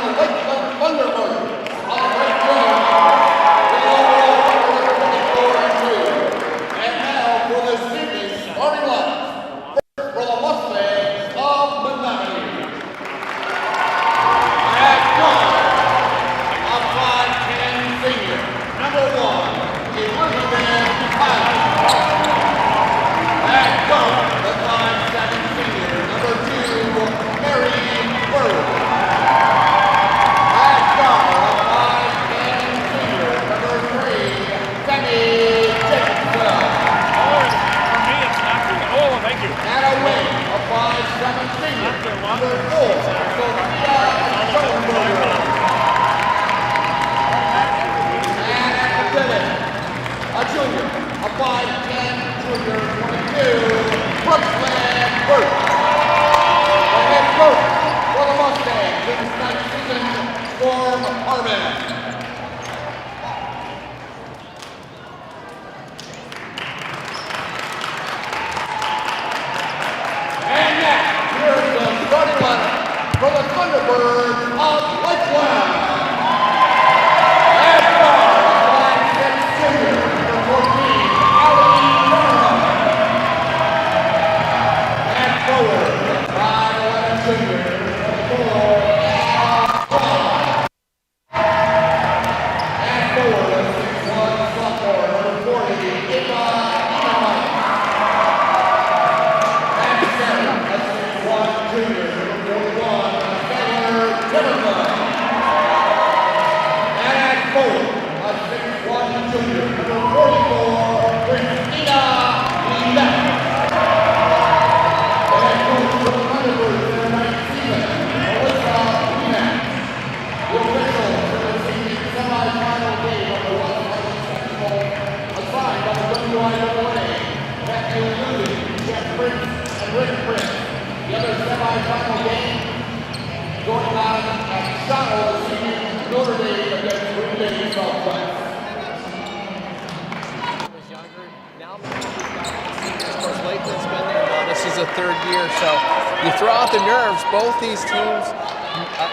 the Lakeland Thunderbirds. On the right field, the overall record 54-2. And now for this evening's starting lineup. First for the Mustangs of Menomonie. At guard, a 5'10" senior, number 1, Elizabeth Pilot. At guard, the 5'7" senior, number 2, Mary Bird. At guard, the 5'10" senior, number 3, Sammy Jacobson. For me, it's not good. Oh, thank you. And a wing, a 5'7" senior, number 4, Sophia Schoenberger. And at the pivot, a junior, a 5'10" junior, 22, Brooklyn Burke. The head coach for the Mustangs this next season, Storm Harmon. And now, here's the starting lineup for the Thunderbirds of Lakeland. At guard, 5'6" junior, number 14, Allie Turner. And forward, the 5'11" junior, number 4, Al Brown. And forward, the 6'1" sophomore, number 40, Eva Menomonie. And center, the 6'1" junior, number 41, Taylor Timmerman. And at forward, a 6'1" junior, number 44, Christina Levesque. And coach for the Thunderbirds in their ninth season, Melissa Wiener. The officials for this evening's semi-final game of the West Island Sectional, assigned by the WIAA, Matthew Lewis, Jeff Prince, and Rick Prince. The other semi-final game going on at Sectional this evening, Notre Dame against Green Bay Southwest. Was younger. Now of course Lakeland's been there now. This is the third year, so you throw out the nerves. Both these teams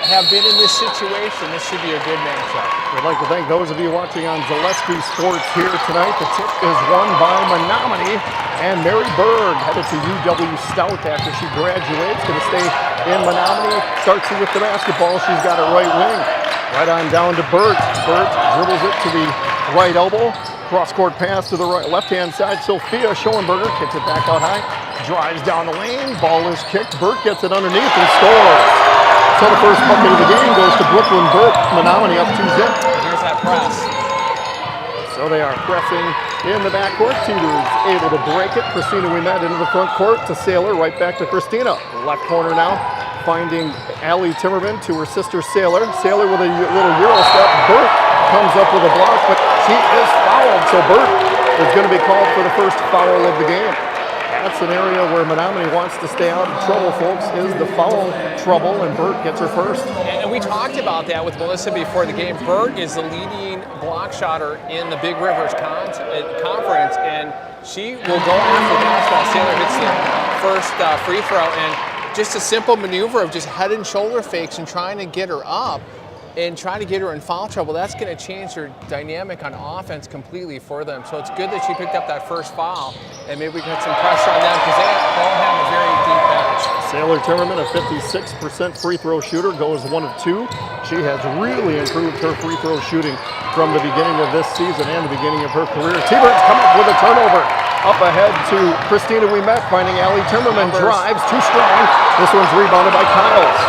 have been in this situation. This should be a good matchup. We'd like to thank those of you watching on Gillespie Sports here tonight. The tip is won by Menomonie, and Mary Berg headed to UW Stout after she graduates. Going to stay in Menomonie. Starts with the basketball. She's got a right wing. Right on down to Burt. Burt dribbles it to the right elbow. Cross-court pass to the right, left-hand side. Sophia Schoenberger kicks it back out high. Drives down the lane. Ball is kicked. Burt gets it underneath and scores. So the first bucket of the game goes to Brooklyn Burt. Menomonie up 2-zip. Here's that press. So they are pressing in the backcourt. Teeters able to break it. Christina Ouimet into the front court to Sailor. Right back to Christina. Left corner now. Finding Allie Timmerman to her sister Sailor. Sailor with a little Euro step. Burt comes up with a block, but she is fouled. So Burt is going to be called for the first foul of the game. That's an area where Menomonie wants to stay out of trouble, folks, is the foul trouble, and Burt gets her first. And we talked about that with Melissa before the game. Burt is the leading block shotter in the Big Rivers Conference, and she will go after the basketball. Sailor hits the first free throw, and just a simple maneuver of just head and shoulder fakes and trying to get her up and trying to get her in foul trouble. That's going to change her dynamic on offense completely for them. So it's good that she picked up that first foul, and maybe we can get some pressure on them because they don't have a very deep bench. Sailor Timmerman, a 56% free throw shooter, goes 1 of 2. She has really improved her free throw shooting from the beginning of this season and the beginning of her career. T-Birds come up with a turnover. Up ahead to Christina Ouimet, finding Allie Timmerman, drives, too strong. This one's rebounded by Kyles.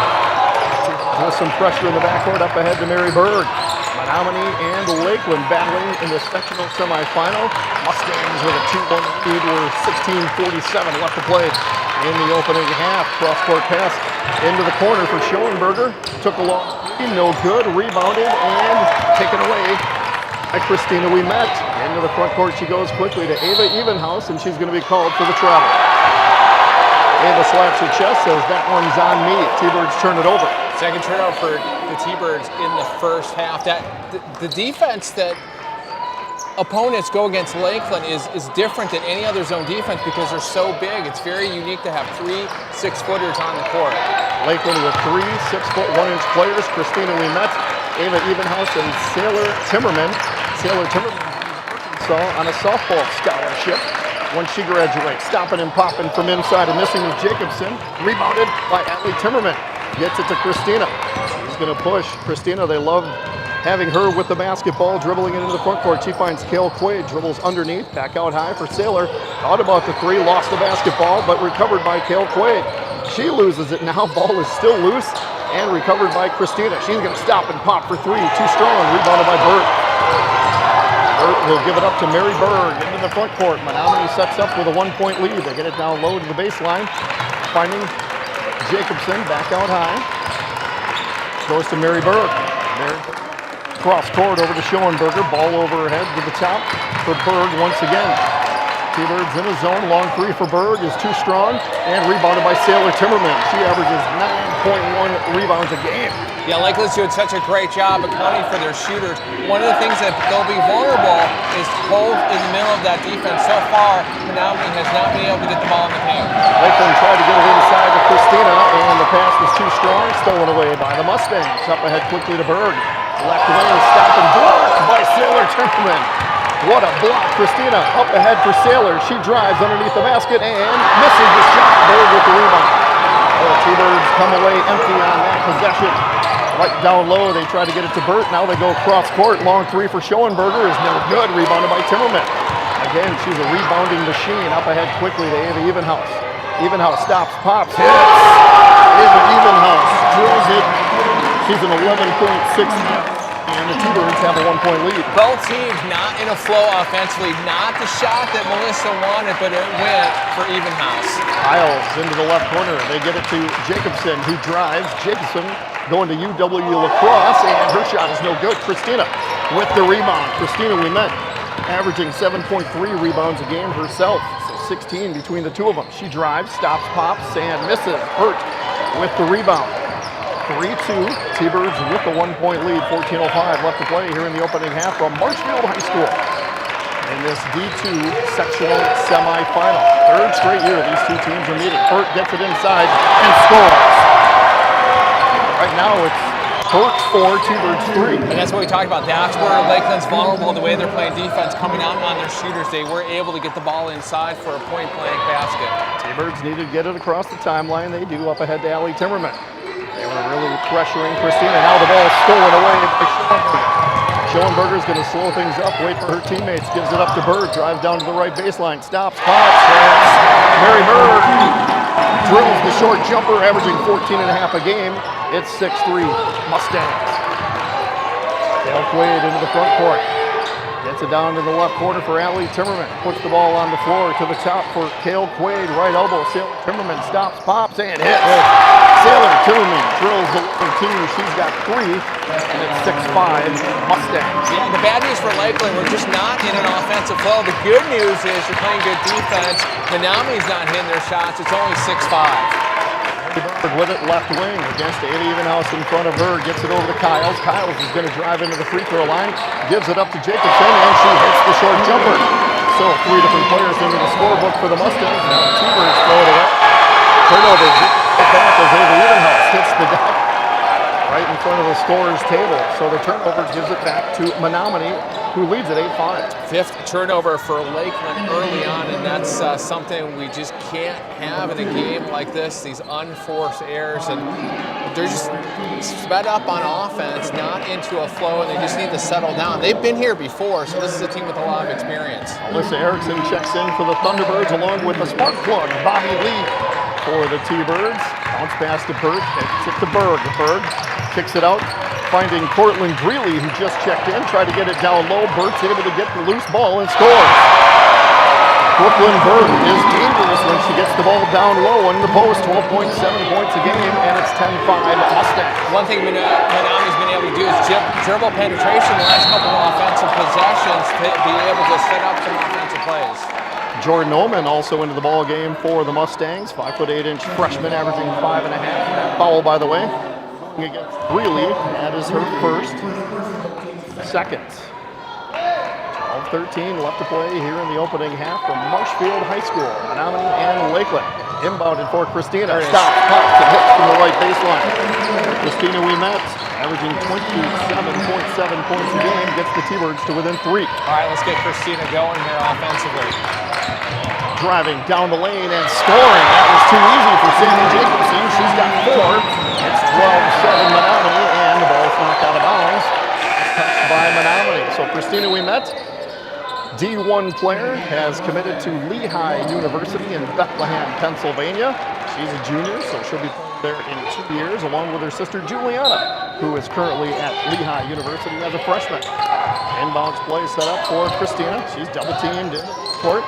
With some pressure in the backcourt, up ahead to Mary Berg. Menomonie and Lakeland battling in the sectional semifinal. Mustangs with a 2-1 lead. We're 16:47 left to play in the opening half. Cross-court pass into the corner for Schoenberger. Took a long lead, no good. Rebounded and taken away by Christina Ouimet. Into the front court she goes quickly to Ava Evenhouse, and she's going to be called for the travel. Ava slaps her chest, says that one's on me. T-Birds turn it over. Second turnover for the T-Birds in the first half. The defense that opponents go against Lakeland is different than any other zone defense because they're so big. It's very unique to have 3 6-footers on the court. Lakeland with 3 6'1" players. Christina Ouimet, Ava Evenhouse, and Sailor Timmerman. Sailor Timmerman on a softball scholarship when she graduates. Stopping and popping from inside and missing is Jacobson. Rebounded by Allie Timmerman. Gets it to Christina. She's going to push. Christina, they love having her with the basketball, dribbling it into the front court. She finds Kale Quaid, dribbles underneath, back out high for Sailor. Thought about the 3, lost the basketball, but recovered by Kale Quaid. She loses it now. Ball is still loose and recovered by Christina. She's going to stop and pop for 3. Too strong. Rebounded by Burt. Burt will give it up to Mary Berg into the front court. Menomonie sets up with a 1-point lead. They get it down low to the baseline. Finding Jacobson back out high. Goes to Mary Berg. Cross court over to Schoenberger. Ball overhead to the top for Berg once again. T-Birds in his zone. Long 3 for Berg is too strong and rebounded by Sailor Timmerman. She averages 9.1 rebounds a game. Yeah, Lakeland's doing such a great job accounting for their shooters. One of the things that they'll be vulnerable is hold in the middle of that defense. So far, Menomonie has not been able to get the ball in the paint. Lakeland tried to get it inside to Christina, and the pass was too strong. Stolen away by the Mustangs. Up ahead quickly to Berg. Left wing, stop and blocked by Sailor Timmerman. What a block. Christina up ahead for Sailor. She drives underneath the basket and misses the shot. Berg with the rebound. The T-Birds come away empty on that possession. Right down low, they try to get it to Burt. Now they go cross court. Long 3 for Schoenberger is no good. Rebounded by Timmerman. Again, she's a rebounding machine. Up ahead quickly to Ava Evenhouse. Evenhouse stops, pops, hits. Ava Evenhouse drills it. She's an 11.6. And the T-Birds have a 1-point lead. Both teams not in a flow offensively. Not the shot that Melissa wanted, but it went for Evenhouse. Isles into the left corner. They get it to Jacobson, who drives. Jacobson going to UW Lacrosse, and her shot is no good. Christina with the rebound. Christina Ouimet averaging 7.3 rebounds a game herself. So 16 between the two of them. She drives, stops, pops, and misses. Hurt with the rebound. 3-2, T-Birds with the 1-point lead. 14:05 left to play here in the opening half from Marshfield High School in this D2 sectional semifinal. 3rd straight year these two teams are meeting. Burt gets it inside and scores. Right now it's Burt 4, T-Birds 3. And that's what we talked about. That's where Lakeland's vulnerable, the way they're playing defense, coming out on their shooters. They were able to get the ball inside for a point-blank basket. T-Birds needed to get it across the timeline. They do. Up ahead to Allie Timmerman. They were really pressuring Christina. Now the ball is stolen away by Schoenberger. Schoenberger's going to slow things up, wait for her teammates, gives it up to Berg, drives down to the right baseline, stops, pops, Mary Berg drills the short jumper, averaging 14.5 a game. It's 6-3 Mustangs. Kale Quaid into the front court. Gets it down to the left corner for Allie Timmerman. Puts the ball on the floor to the top for Kale Quaid. Right elbow. Sailor Timmerman stops, pops, and hits. Sailor Timmerman drills the 2. She's got 3, and it's 6-5 Mustangs. Yeah, the bad news for Lakeland, we're just not in an offensive flow. The good news is you're playing good defense. Menomonie's not hitting their shots. It's only 6-5. Berg with it left wing against Ava Evenhouse in front of her. Gets it over to Kyles. Kyles is going to drive into the free throw line. Gives it up to Jacobson, and she hits the short jumper. So 3 different players into the scorebook for the Mustangs. Now the T-Birds throw it away. Turnover. Back as Ava Evenhouse hits the deck right in front of the scorer's table. So the turnover gives it back to Menomonie, who leads at 8-5. 5th turnover for Lakeland early on, and that's something we just can't have in a game like this, these unforced errors, and they're just sped up on offense, not into a flow, and they just need to settle down. They've been here before, so this is a team with a lot of experience. Alyssa Erickson checks in for the Thunderbirds along with the spark plug, Bobby Lee for the T-Birds. Bounce pass to Berg, gets it to Berg. Berg kicks it out, finding Cortland Greeley, who just checked in, tried to get it down low. Berg's able to get the loose ball and scores. Brooklyn Berg is dangerous when she gets the ball down low in the post. 12.7 points a game, and it's 10-5 Mustangs. One thing Menomonie's been able to do is dribble penetration the last couple of offensive possessions to be able to set up some offensive plays. Jordan Oman also into the ball game for the Mustangs. 5'8" freshman, averaging 5.5. Foul, by the way, against Greeley. That is her first. Second. 12-13 left to play here in the opening half from Marshfield High School, Menomonie and Lakeland. Inbounded for Christina. Stops, pops, and hits from the right baseline. Christina Ouimet, averaging 27.7 points a game, gets the T-Birds to within 3. All right, let's get Christina going here offensively. Driving down the lane and scoring. That was too easy for Sandy Jacobson. She's got 4. It's 12-7 Menomonie, and the ball's knocked out of bounds. Touched by Menomonie. So Christina Ouimet, D1 player, has committed to Lehigh University in Bethlehem, Pennsylvania. She's a junior, so she'll be playing there in 2 years, along with her sister Juliana, who is currently at Lehigh University as a freshman. Inbounds play set up for Christina. She's double teamed in the court.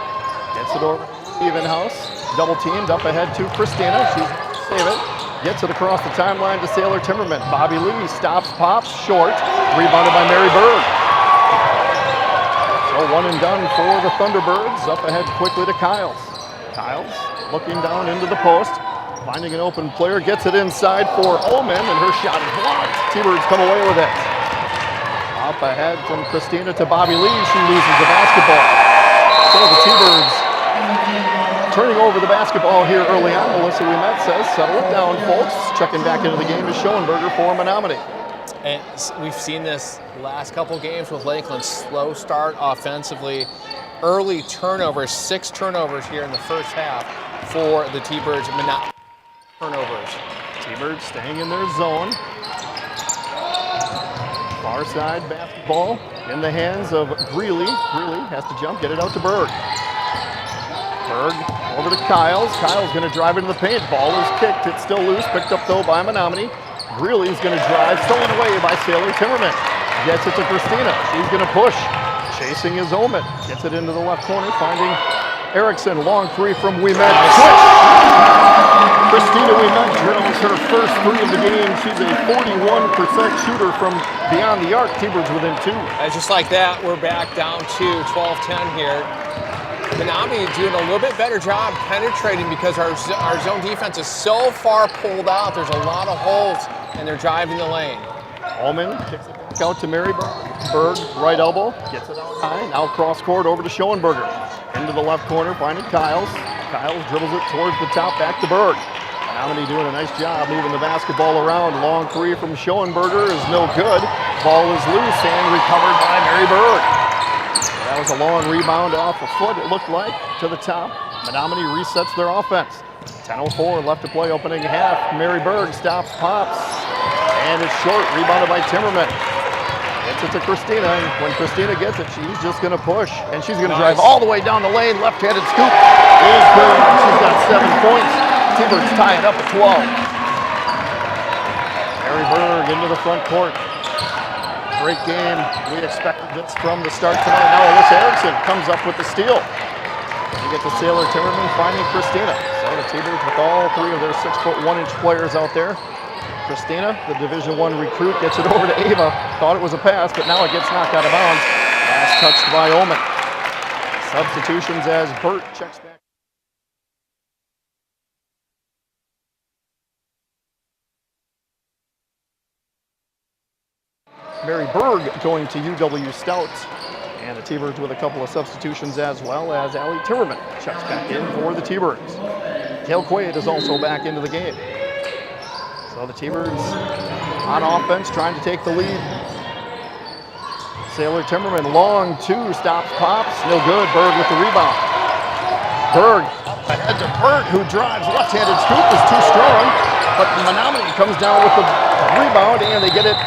Gets it over even house. Double teamed up ahead to Christina. She's going to save it. Gets it across the timeline to Sailor Timmerman. Bobby Lee stops, pops, short. Rebounded by Mary Berg. So one and done for the Thunderbirds. Up ahead quickly to Kyles. Kyles looking down into the post. Finding an open player. Gets it inside for Ullman, and her shot is blocked. T-Birds come away with it. Up ahead from Christina to Bobby Lee. She loses the basketball. So the T-Birds turning over the basketball here early on. Melissa Ouimet says, settle it down, folks. Checking back into the game is Schoenberger for Menomonie. And we've seen this last couple games with Lakeland. Slow start offensively. Early turnovers, 6 turnovers here in the first half for the T-Birds. Turnovers. T-Birds staying in their zone. Far side basketball in the hands of Greeley. Greeley has to jump, get it out to Berg. Berg over to Kyles. Kyles going to drive into the paint. Ball is kicked. It's still loose. Picked up though by Menomonie. Greeley's going to drive. Stolen away by Sailor Timmerman. Gets it to Christina. She's going to push. Chasing is Ullman. Gets it into the left corner. Finding Erickson. Long 3 from Ouimet. Switch! Christina Ouimet drills her first 3 of the game. She's a 41% shooter from beyond the arc. T-Birds within 2. Just like that, we're back down to 12-10 here. Menomonie doing a little bit better job penetrating because our zone defense is so far pulled out. There's a lot of holes, and they're driving the lane. Ullman kicks it back out to Mary Berg. Berg, right elbow, gets it out high. Now cross court over to Schoenberger. Into the left corner, finding Kyles. Kyles dribbles it towards the top, back to Berg. Menomonie doing a nice job moving the basketball around. Long 3 from Schoenberger is no good. Ball is loose and recovered by Mary Berg. That was a long rebound off a foot, it looked like, to the top. Menomonie resets their offense. 10:04 left to play opening half. Mary Berg stops, pops, and it's short, rebounded by Timmerman. Gets it to Christina, and when Christina gets it, she's just going to push, and she's going to drive all the way down the lane. Left-handed scoop is good. She's got 7 points. T-Birds tie it up at 12. Mary Berg into the front court. Great game. We expected this from the start tonight. Now Alyssa Erickson comes up with the steal. We get to Sailor Timmerman finding Christina. So the T-Birds with all 3 of their 6'1" players out there. Christina, the Division I recruit, gets it over to Ava. Thought it was a pass, but now it gets knocked out of bounds. Pass touched by Ullman. Substitutions as Burt checks back. Mary Berg going to UW Stout. And the T-Birds with a couple of substitutions as well as Allie Timmerman checks back in for the T-Birds. Gail Quaid is also back into the game. So the T-Birds on offense trying to take the lead. Sailor Timmerman, long 2, stops, pops, no good. Berg with the rebound. Berg ahead to Burt, who drives. Left-handed scoop is too strong, but Menomonie comes down with the rebound, and they get it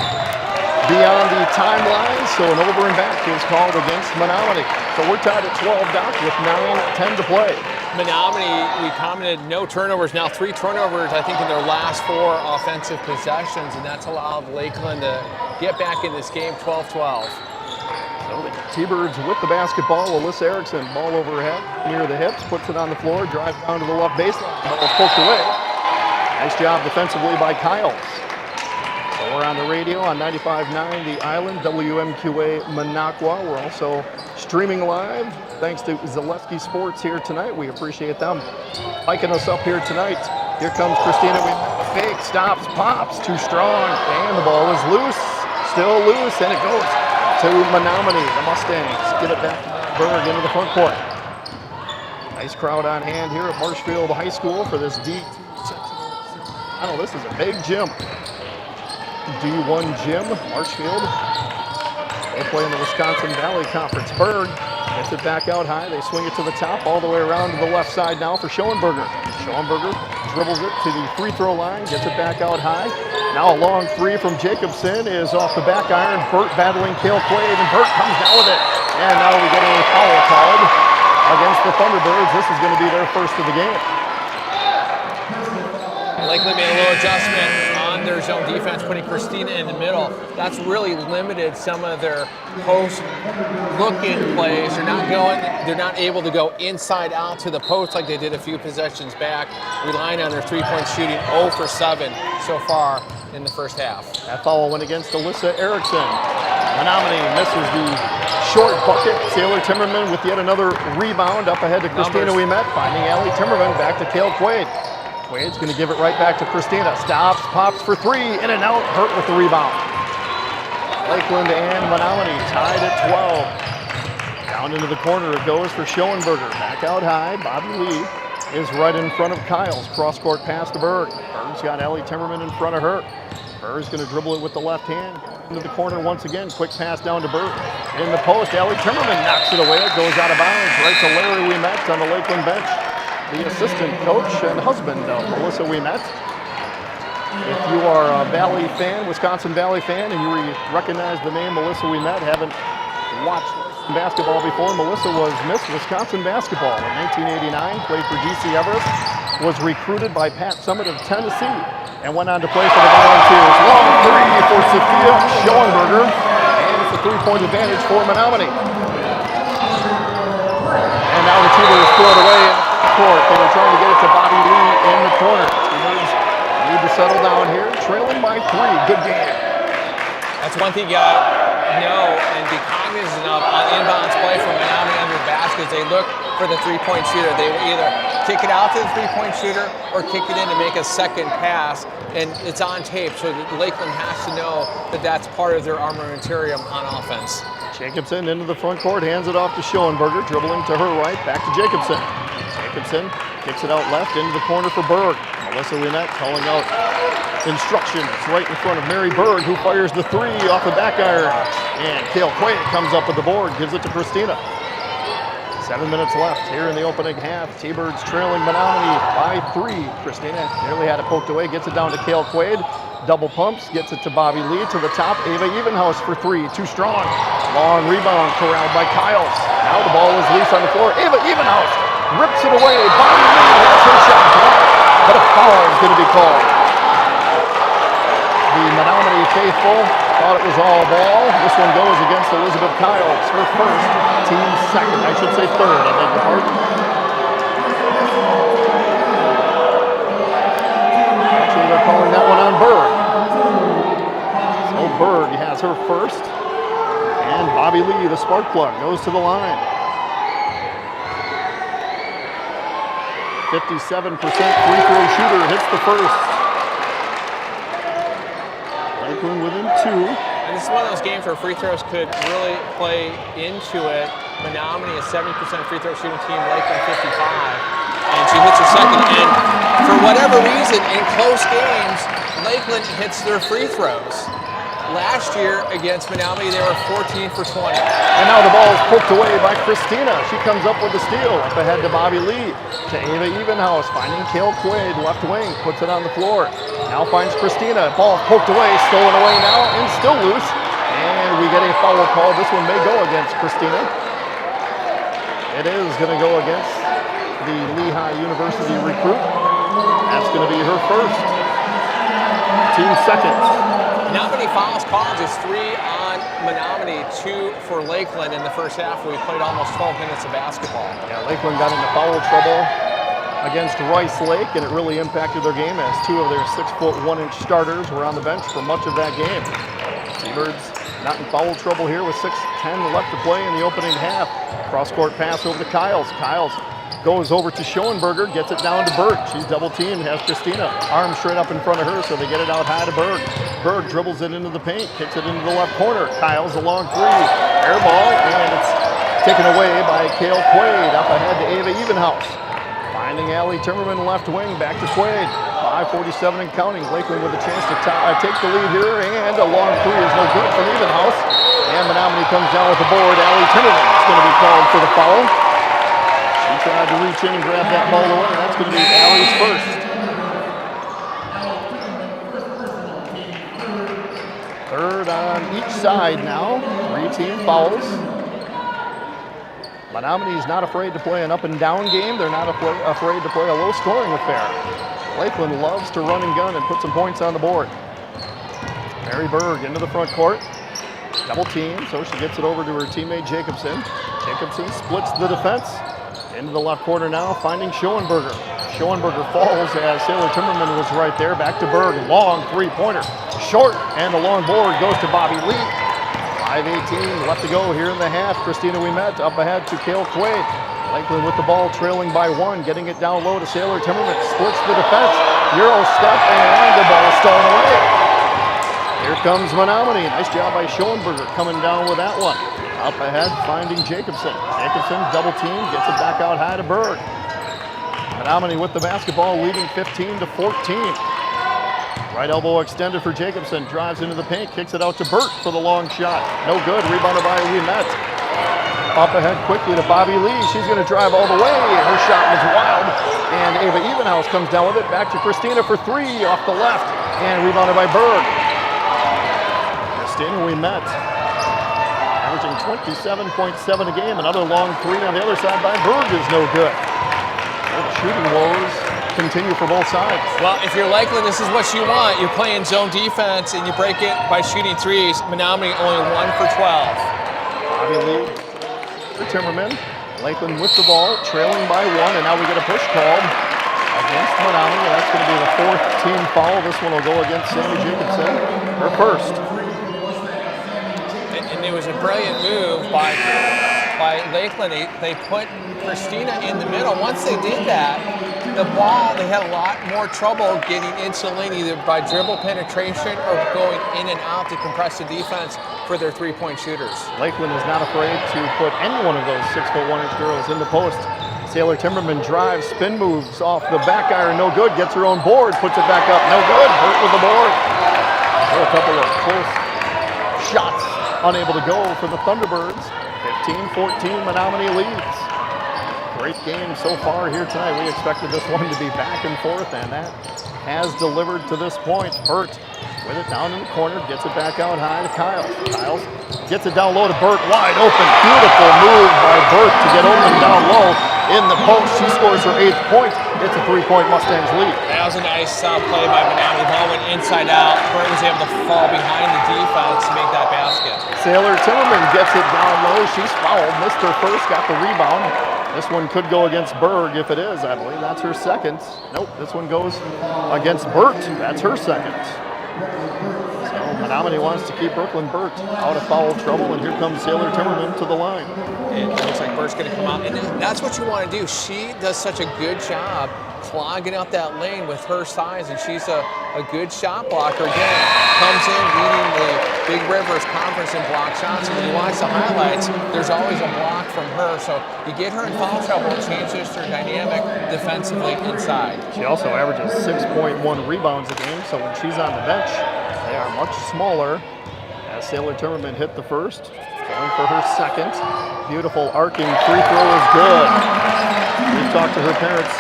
beyond the timeline, so an over and back is called against Menomonie. So we're tied at 12 down with 9:10 to play. Menomonie, we commented, no turnovers, now 3 turnovers, I think, in their last 4 offensive possessions, and that's allowed Lakeland to get back in this game 12-12. So the T-Birds with the basketball. Alyssa Erickson, ball overhead, near the hips, puts it on the floor, drives down to the left baseline. Ball poked away. Nice job defensively by Kyles. So we're on the radio on 95.9 The Island, WMQA Minocqua. We're also streaming live thanks to Zaleski Sports here tonight. We appreciate them liking us up here tonight. Here comes Christina with a fake, stops, pops, too strong, and the ball is loose. Still loose, and it goes to Menomonie. The Mustangs get it back to Berg into the front court. Nice crowd on hand here at Marshfield High School for this D2 sectional. I know this is a big gym. D1 gym, Marshfield. They play in the Wisconsin Valley Conference. Berg gets it back out high. They swing it to the top, all the way around to the left side now for Schoenberger. Schoenberger dribbles it to the free throw line, gets it back out high. Now a long three from Jacobson is off the back iron. Burt battling Cale Quaid, and Burt comes down with it. And now we get a foul called against the Thunderbirds. This is going to be their first of the game. Lakeland made a little adjustment on their zone defense, putting Christina in the middle. That's really limited some of their post look-in plays. They're not able to go inside out to the post like they did a few possessions back, relying on their three-point shooting 0 for 7 so far in the first half. That foul went against Alyssa Erickson. Menomonie misses the short bucket. Taylor Timmerman with yet another rebound up ahead to Christina Ouimet, finding Allie Timmerman back to Cale Quaid. Quaid's going to give it right back to Christina. Stops, pops for three, in and out, Hurt with the rebound. Lakeland and Menomonie tied at 12. Down into the corner it goes for Schoenberger. Back out high, Bobby Lee is right in front of Kyles. Cross-court pass to Berg. Berg's got Allie Timmerman in front of her. Berg's going to dribble it with the left hand. Into the corner once again. Quick pass down to Berg. In the post, Allie Timmerman knocks it away. It goes out of bounds right to Larry Ouimet on the Lakeland bench. The assistant coach and husband of Melissa Ouimet. If you are a Valley fan, Wisconsin Valley fan, and you recognize the name Melissa Ouimet, haven't watched basketball before, Melissa was Miss Wisconsin basketball in 1989, played for GC Everest, was recruited by Pat Summitt of Tennessee, and went on to play for the Volunteers. Long three for Sophia Schoenberger, and it's a three-point advantage for Menomonie. And now the T-Birds throw it away in the court. They were trying to get it to Bobby Lee in the corner. T-Birds need to settle down here, trailing by 3. Good game. That's one thing you gotta know and be cognizant of on inbounds play from Menomonie under baskets. They look for the three-point shooter. They will either kick it out to the three-point shooter or kick it in to make a second pass, and it's on tape, so Lakeland has to know that that's part of their armamentarium on offense. Jacobson into the front court, hands it off to Schoenberger, dribbling to her right, back to Jacobson. Jacobson kicks it out left into the corner for Berg. Melissa Ouimet calling out instructions right in front of Mary Berg, who fires the three off the back iron. And Cale Quaid comes up with the board, gives it to Christina. 7 minutes left here in the opening half. T-Birds trailing Menomonie by 3. Christina nearly had it poked away, gets it down to Cale Quaid. Double pumps, gets it to Bobby Lee to the top. Ava Evenhouse for 3, too strong. Long rebound corralled by Kyles. Now the ball is loose on the floor. Ava Evenhouse rips it away. Bobby Lee has her shot blocked, but a foul is going to be called. The Menomonie faithful thought it was all ball. This one goes against Elizabeth Kyles, her first, team second. I should say third, I beg your pardon. Actually, they're calling that one on Berg. So Berg has her first. And Bobby Lee, the spark plug, goes to the line. 57% free throw shooter hits the first. Lakeland within 2. And this is one of those games where free throws could really play into it. Menomonie, a 70% free throw shooting team, Lakeland 55. And she hits her second. And for whatever reason, in close games, Lakeland hits their free throws. Last year against Menomonie, they were 14 for 20. And now the ball is poked away by Christina. She comes up with the steal, up ahead to Bobby Lee. To Ava Evenhouse, finding Cale Quaid, left wing, puts it on the floor. Now finds Christina. Ball poked away, stolen away now, and still loose. And we get a foul call. This one may go against Christina. It is going to go against the Lehigh University recruit. That's going to be her first. Team second. Not many fouls called, just 3 on Menomonie, 2 for Lakeland in the first half. We played almost 12 minutes of basketball. Yeah, Lakeland got into foul trouble against Rice Lake, and it really impacted their game as 2 of their 6'1" starters were on the bench for much of that game. T-Birds not in foul trouble here with 6:10 left to play in the opening half. Cross-court pass over to Kyles. Kyles goes over to Schoenberger, gets it down to Berg. She's double teamed, has Christina arms straight up in front of her, so they get it out high to Berg. Berg dribbles it into the paint, kicks it into the left corner. Kyle's a long three. Air ball, and it's taken away by Kale Quaid. Up ahead to Ava Evenhouse. Finding Allie Timmerman left wing, back to Quaid. 5:47 and counting. Lakeland with a chance to take the lead here, and a long three is no good from Evenhouse. And Menomonie comes down with the board. Allie Timmerman is going to be called for the foul. She tried to reach in and grab that ball away. That's going to be Allie's first. Third on each side now. 3 team fouls. Menomonie's not afraid to play an up and down game. They're not afraid to play a low scoring affair. Lakeland loves to run and gun and put some points on the board. Mary Berg into the front court. Double team, so she gets it over to her teammate Jacobson. Jacobson splits the defense. Into the left corner now, finding Schoenberger. Schoenberger falls as Sailor Timmerman was right there. Back to Berg, long three-pointer. Short, and the long board goes to Bobby Lee. 5:18 left to go here in the half. Christina Ouimet up ahead to Kale Quaid. Lakeland with the ball, trailing by 1, getting it down low to Sailor Timmerman. Splits the defense. Euro step, and the ball stolen away. Here comes Menomonie. Nice job by Schoenberger coming down with that one. Up ahead, finding Jacobson. Jacobson double team, gets it back out high to Berg. Menomonie with the basketball, leading 15-14. Right elbow extended for Jacobson. Drives into the paint, kicks it out to Burt for the long shot. No good. Rebounded by Ouimet. Up ahead quickly to Bobby Lee. She's going to drive all the way. Her shot was wild. And Ava Evenhouse comes down with it. Back to Christina for 3 off the left. And rebounded by Berg. Christina Ouimet averaging 27.7 a game. Another long three on the other side by Berg is no good. Shooting woes continue for both sides. Well, if you're Lakeland, this is what you want. You're playing zone defense and you break it by shooting threes. Menomonie only 1 for 12. Bobby Lee for Timmerman. Lakeland with the ball, trailing by 1, and now we get a push called against Menomonie. That's going to be the 4th team foul. This one will go against Sammy Jacobson, her first. And it was a brilliant move by Lakeland. They put Christina in the middle. Once they did that, the ball, they had a lot more trouble getting into the lane, either by dribble penetration or going in and out to compress the defense for their three-point shooters. Lakeland is not afraid to put any one of those 6'1" girls in the post. Sailor Timmerman drives, spin moves off the back iron, no good, gets her own board, puts it back up, no good, hurt with the board. So a couple of close shots, unable to go for the Thunderbirds. 15-14, Menomonie leads. Great game so far here tonight. We expected this one to be back and forth, and that has delivered to this point. Burt with it down in the corner, gets it back out high to Kyle. Kyle gets it down low to Burt, wide open. Beautiful move by Burt to get open down low in the post. She scores her 8th point. It's a 3-point Mustangs lead. That was a nice play by Menomonie. The ball went inside out. Burt was able to fall behind the defense to make that basket. Sailor Timmerman gets it down low. She's fouled, missed her first, got the rebound. This one could go against Berg if it is. I believe that's her second. Nope, this one goes against Burt. That's her second. So Menomonie wants to keep Brooklyn Burt out of foul trouble, and here comes Sailor Timmerman to the line. It looks like Burt's going to come out, and that's what you want to do. She does such a good job clogging up that lane with her size, and she's a good shot blocker. Again, comes in leading the Big Rivers Conference in block shots, and when you watch the highlights, there's always a block from her. So you get her in foul trouble, it changes her dynamic defensively inside. She also averages 6.1 rebounds a game, so when she's on the bench, they are much smaller. As Sailor Timmerman hit the first, going for her second. Beautiful arcing free throw is good. We've talked to her parents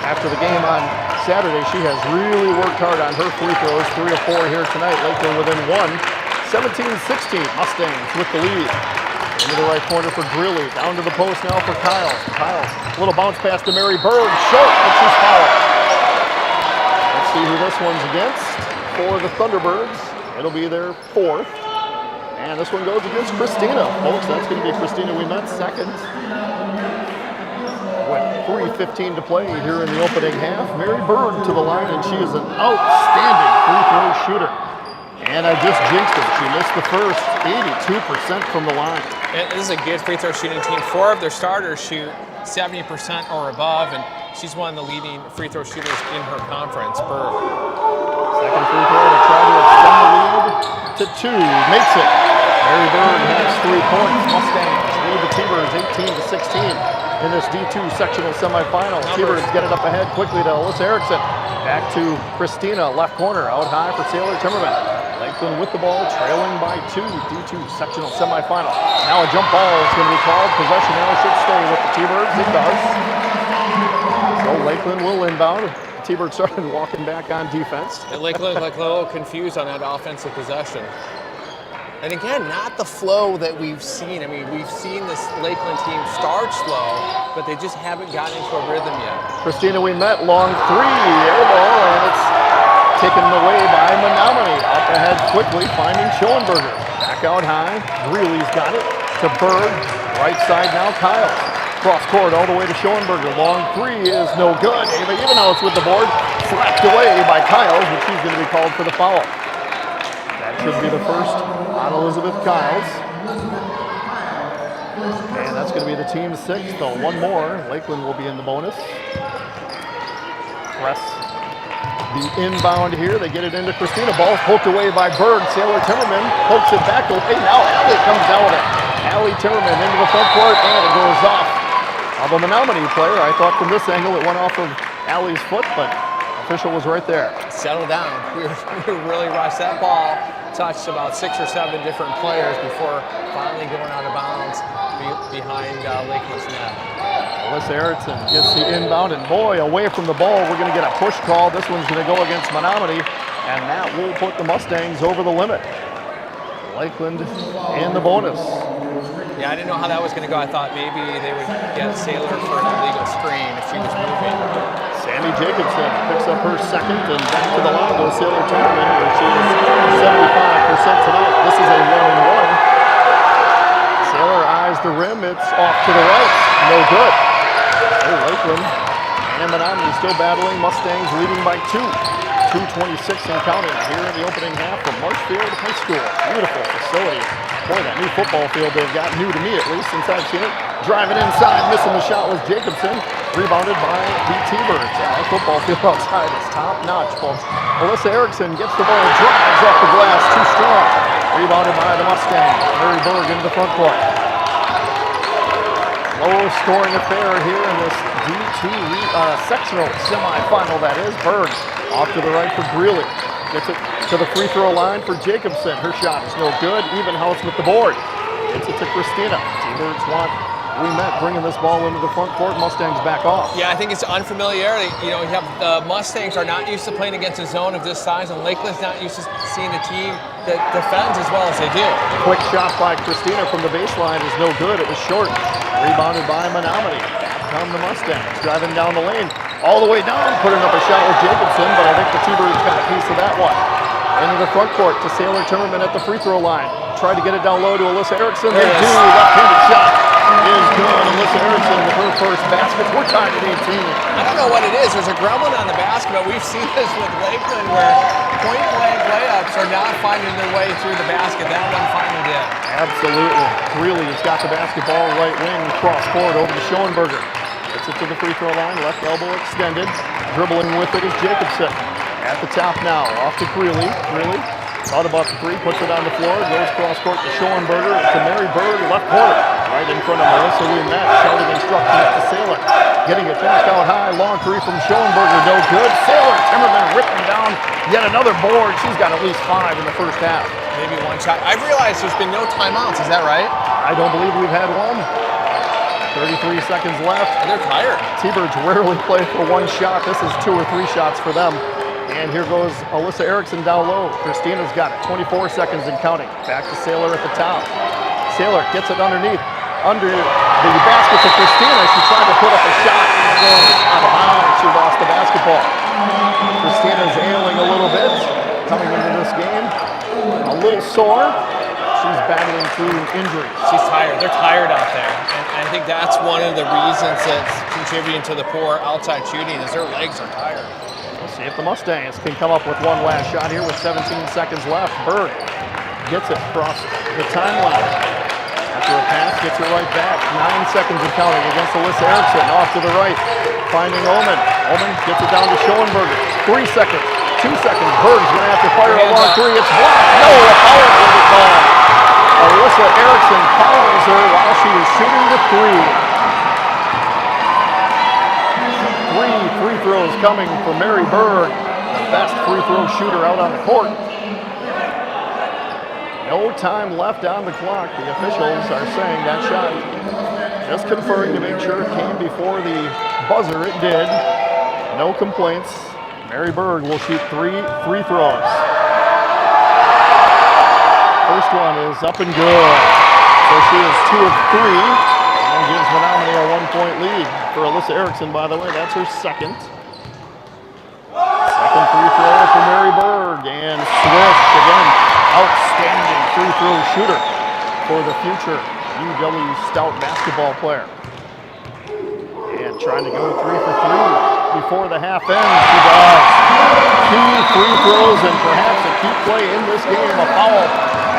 after the game on Saturday. She has really worked hard on her free throws. 3 of 4 here tonight. Lakeland within 1. 17-16. Mustangs with the lead. Into the right corner for Grilly. Down to the post now for Kyle. Kyle, little bounce pass to Mary Berg. Short, but she's fouled. Let's see who this one's against for the Thunderbirds. It'll be their 4th. And this one goes against Christina. Folks, that's going to be Christina Ouimet's second. With 3:15 to play here in the opening half. Mary Berg to the line, and she is an outstanding free throw shooter. And I just jinxed it. She missed the first. 82% from the line. And this is a good free throw shooting team. 4 of their starters shoot 70% or above, and she's one of the leading free throw shooters in her conference. Berg. Second free throw to try to extend the lead to 2. Makes it. Mary Bird has 3 points. Mustangs lead the T-Birds 18-16 in this D2 sectional semifinal. T-Birds get it up ahead quickly to Alyssa Erickson. Back to Christina, left corner, out high for Sailor Timmerman. Lakeland with the ball, trailing by 2, D2 sectional semifinal. Now a jump ball is going to be called. Possession arrow should stay with the T-Birds. It does. So Lakeland will inbound. T-Birds started walking back on defense. And Lakeland looked a little confused on that offensive possession. And again, not the flow that we've seen. I mean, we've seen this Lakeland team start slow, but they just haven't gotten into a rhythm yet. Christina, we met, long 3, air ball, and it's taken away by Menomonie. Up ahead quickly, finding Schoenberger. Back out high, Greeley's got it to Berg. Right side now, Kyle. Cross court all the way to Schoenberger. Long 3 is no good. Ava Evenhouse with the board, slapped away by Kyle, which he's going to be called for the foul. That should be the first on Elizabeth Kiles. And that's going to be the team's 6th, though. One more. Lakeland will be in the bonus. Press the inbound here. They get it into Christina. Ball poked away by Berg. Sailor Timmerman pokes it back away. Now Allie comes down with it. Allie Timmerman into the front court, and it goes off of a Menomonie player. I thought from this angle it went off of Allie's foot, but official was right there. Settle down. We were really rushed. That ball touched about 6 or 7 different players before finally going out of bounds behind Lakeland's net. Alyssa Erickson gets the inbound, and boy, away from the ball, we're going to get a push call. This one's going to go against Menomonie, and that will put the Mustangs over the limit. Lakeland in the bonus. Yeah, I didn't know how that was going to go. I thought maybe they would get Sailor for an illegal screen if she was moving. Sammy Jacobson picks up her 2nd, and back to the line goes Sailor Timmerman, where she is 75% tonight. This is a 1-and-1. Sailor eyes the rim. It's off to the right. No good. So Lakeland and Menomonie still battling. Mustangs leading by 2. 2:26 and counting here in the opening half from Marshfield High School. Beautiful facility. Boy, that new football field they've got, new to me at least since I've seen it. Driving inside, missing the shot was Jacobson. Rebounded by the T-Birds. Our football field outside is top notch, folks. Alyssa Erickson gets the ball, drives off the glass, too strong. Rebounded by the Mustangs. Mary Berg into the front court. Low scoring affair here in this D2 sectional semifinal, that is. Berg off to the right for Greeley. Gets it to the free throw line for Jacobson. Her shot is no good. Evenhouse with the board. Gets it to Christina. T-Birds want bringing this ball into the front court. Mustangs back off. Yeah, I think it's unfamiliarity. You know, you have the Mustangs are not used to playing against a zone of this size, and Lakeland's not used to seeing a team that defends as well as they do. Quick shot by Christina from the baseline is no good. It was short. Rebounded by Menomonie. Back come the Mustangs. Driving down the lane. All the way down, putting up a shot with Jacobson, but I think the T-Birds got a piece of that one. Into the front court to Sailor Timmerman at the free throw line. Tried to get it down low to Alyssa Erickson. They do. Left-handed shot is good. Alyssa Erickson with her first basket. We're tied at 18. I don't know what it is. There's a gremlin on the basket. We've seen this with Lakeland where point-blank layups are not finding their way through the basket. That one finally did. Absolutely. Greeley has got the basketball right wing, cross court over to Schoenberger. Gets it to the free throw line, left elbow extended. Dribbling with it is Jacobson. At the top now, off to Greeley. Greeley thought about the 3, puts it on the floor, goes cross court to Schoenberger, to Mary Berg, left corner. Right in front of Melissa Ouimet, shouting instructions to Sailor. Getting it back out high, long 3 from Schoenberger, no good. Sailor Timmerman ripping down yet another board. She's got at least 5 in the first half. Maybe one shot. I realized there's been no timeouts, is that right? I don't believe we've had one. 33 seconds left. And they're tired. T-Birds rarely play for 1 shot. This is 2 or 3 shots for them. And here goes Alyssa Erickson down low. Christina's got it. 24 seconds and counting. Back to Sailor at the top. Sailor gets it underneath. Under the basket to Christina. She tried to put up a shot. Going out of bounds. She lost the basketball. Christina's ailing a little bit. Coming into this game. A little sore. She's battling through injuries. She's tired. They're tired out there. And I think that's one of the reasons that's contributing to the poor outside shooting is their legs are tired. We'll see if the Mustangs can come up with one last shot here with 17 seconds left. Berg gets it across the timeline. After a pass, gets it right back. 9 seconds of counting against Alyssa Erickson. Off to the right, finding Oman. Oman gets it down to Schoenberger. 3 seconds. 2 seconds. Berg's going to have to fire a long three. It's blocked. No, a foul will be called. Alyssa Erickson fouls her while she is shooting the three. 3 free throws coming from Mary Berg, the best free throw shooter out on the court. No time left on the clock. The officials are saying that shot, just conferring to make sure it came before the buzzer. It did. No complaints. Mary Berg will shoot 3 free throws. First one is up and good. So she is 2 of 3 and gives Menomonie a 1-point lead. For Alyssa Erickson, by the way, that's her second. Second free throw for Mary Berg, and Swift, again, outstanding free throw shooter for the future UW Stout basketball player. And trying to go 3 for 3 before the half ends. She does. 2 free throws and perhaps a key play in this game, a foul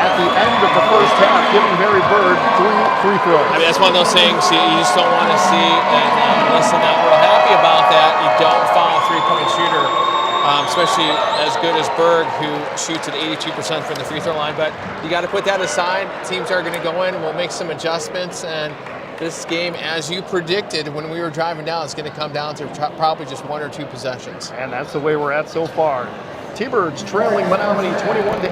at the end of the first half, giving Mary Berg 3 free throws. I mean, that's one of those things you just don't want to see, and listen, not real happy about that. You don't foul a three-point shooter, especially as good as Berg, who shoots at 82% from the free throw line. But you got to put that aside. Teams are going to go in, we'll make some adjustments, and this game, as you predicted when we were driving down, is going to come down to probably just 1 or 2 possessions. And that's the way we're at so far. T-Birds trailing Menomonie 21-18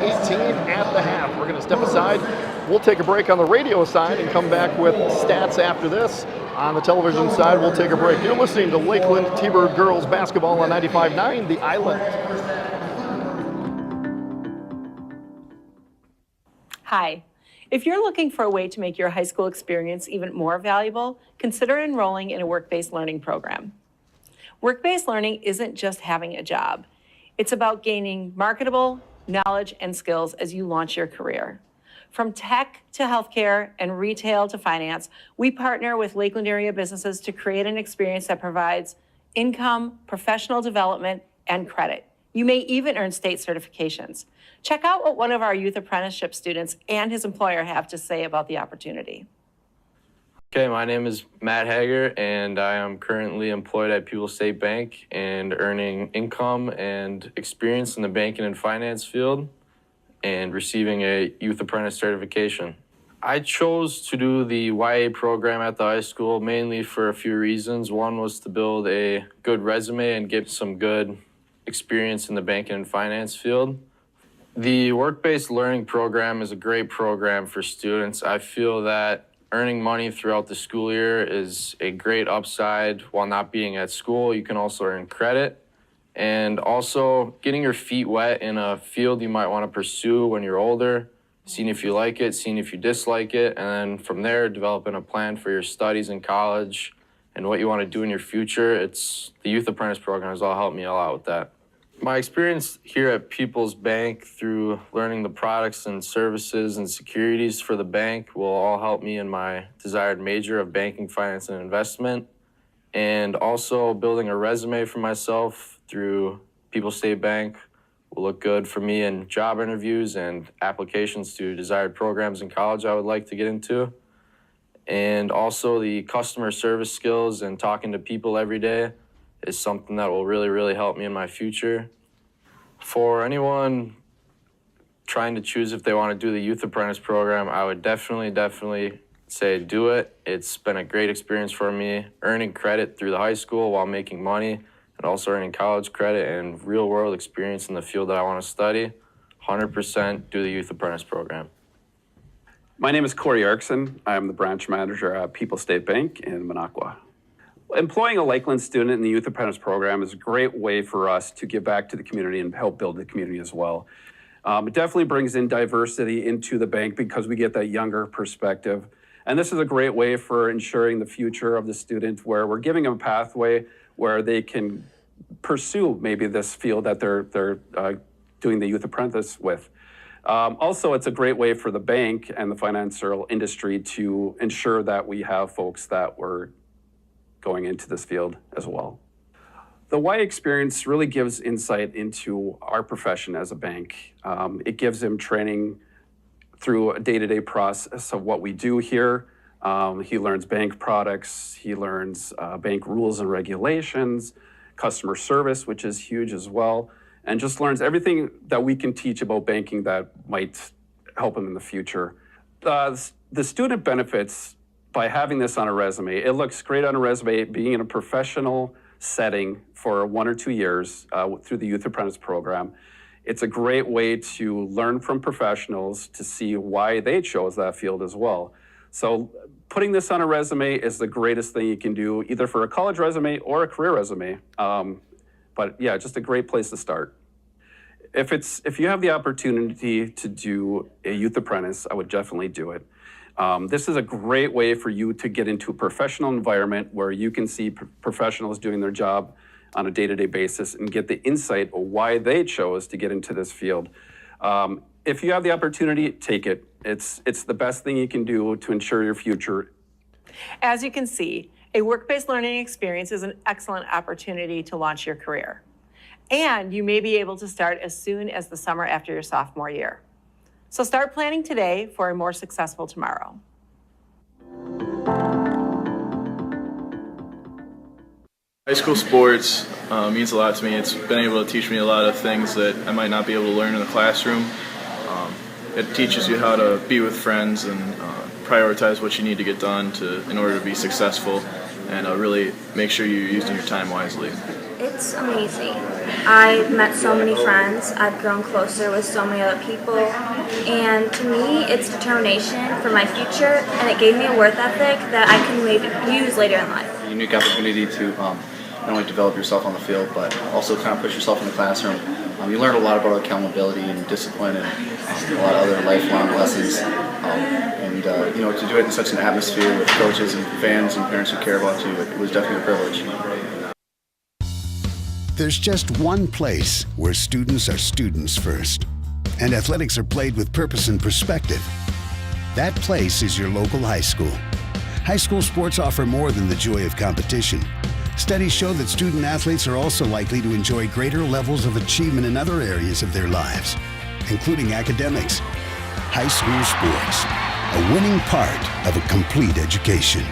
at the half. We're going to step aside. We'll take a break on the radio side and come back with stats after this. On the television side, we'll take a break. You're listening to Lakeland T-Bird girls basketball on 95.9 The Island. Hi. If you're looking for a way to make your high school experience even more valuable, consider enrolling in a work-based learning program. Work-based learning isn't just having a job. It's about gaining marketable knowledge and skills as you launch your career. From tech to healthcare and retail to finance, we partner with Lakeland area businesses to create an experience that provides income, professional development, and credit. You may even earn state certifications. Check out what one of our youth apprenticeship students and his employer have to say about the opportunity. Okay, my name is Matt Hager, and I am currently employed at People's State Bank and earning income and experience in the banking and finance field and receiving a youth apprentice certification. I chose to do the WIAA program at the high school mainly for a few reasons. One was to build a good resume and get some good experience in the banking and finance field. The work-based learning program is a great program for students. I feel that earning money throughout the school year is a great upside. While not being at school, you can also earn credit. And also getting your feet wet in a field you might want to pursue when you're older, seeing if you like it, seeing if you dislike it, and then from there, developing a plan for your studies in college and what you want to do in your future. The Youth Apprentice program has all helped me a lot with that. My experience here at People's Bank through learning the products and services and securities for the bank will all help me in my desired major of banking, finance, and investment. And also building a resume for myself through People's State Bank will look good for me in job interviews and applications to desired programs in college I would like to get into. And also the customer service skills and talking to people every day is something that will really, really help me in my future. For anyone trying to choose if they want to do the Youth Apprentice program, I would definitely say do it. It's been a great experience for me, earning credit through the high school while making money, and also earning college credit and real-world experience in the field that I want to study. 100% do the Youth Apprentice program. My name is Corey Erickson. I'm the branch manager at People's State Bank in Minocqua. Employing a Lakeland student in the Youth Apprentice program is a great way for us to give back to the community and help build the community as well. It definitely brings in diversity into the bank because we get that younger perspective. And this is a great way for ensuring the future of the student, where we're giving them a pathway where they can pursue maybe this field that they're doing the Youth Apprentice with. Also, it's a great way for the bank and the financial industry to ensure that we have folks that were going into this field as well. The WIAA experience really gives insight into our profession as a bank. It gives them training through a day-to-day process of what we do here. He learns bank products, he learns bank rules and regulations, customer service, which is huge as well. and just learns everything that we can teach about banking that might help him in the future. The student benefits by having this on a resume. It looks great on a resume, being in a professional setting for 1 or 2 years through the Youth Apprentice Program. It's a great way to learn from professionals to see why they chose that field as well. So putting this on a resume is the greatest thing you can do, either for a college resume or a career resume. But yeah, just a great place to start. If you have the opportunity to do a youth apprentice, I would definitely do it. This is a great way for you to get into a professional environment where you can see professionals doing their job on a day-to-day basis and get the insight of why they chose to get into this field. If you have the opportunity, take it. It's the best thing you can do to ensure your future. As you can see, a work-based learning experience is an excellent opportunity to launch your career. And you may be able to start as soon as the summer after your sophomore year. So start planning today for a more successful tomorrow. High school sports means a lot to me. It's been able to teach me a lot of things that I might not be able to learn in the classroom. It teaches you how to be with friends and prioritize what you need to get done in order to be successful, and really make sure you're using your time wisely. It's amazing. I've met so many friends. I've grown closer with so many other people. And to me, it's determination for my future, and it gave me a work ethic that I can maybe use later in life. A unique opportunity to not only develop yourself on the field, but also kind of push yourself in the classroom. You learn a lot about accountability and discipline and a lot of other lifelong lessons. To do it in such an atmosphere with coaches and fans and parents who care about you, it was definitely a privilege. There's just one place where students are students first, and athletics are played with purpose and perspective. That place is your local high school. High school sports offer more than the joy of competition. Studies show that student athletes are also likely to enjoy greater levels of achievement in other areas of their lives, including academics. High school sports, a winning part of a complete education.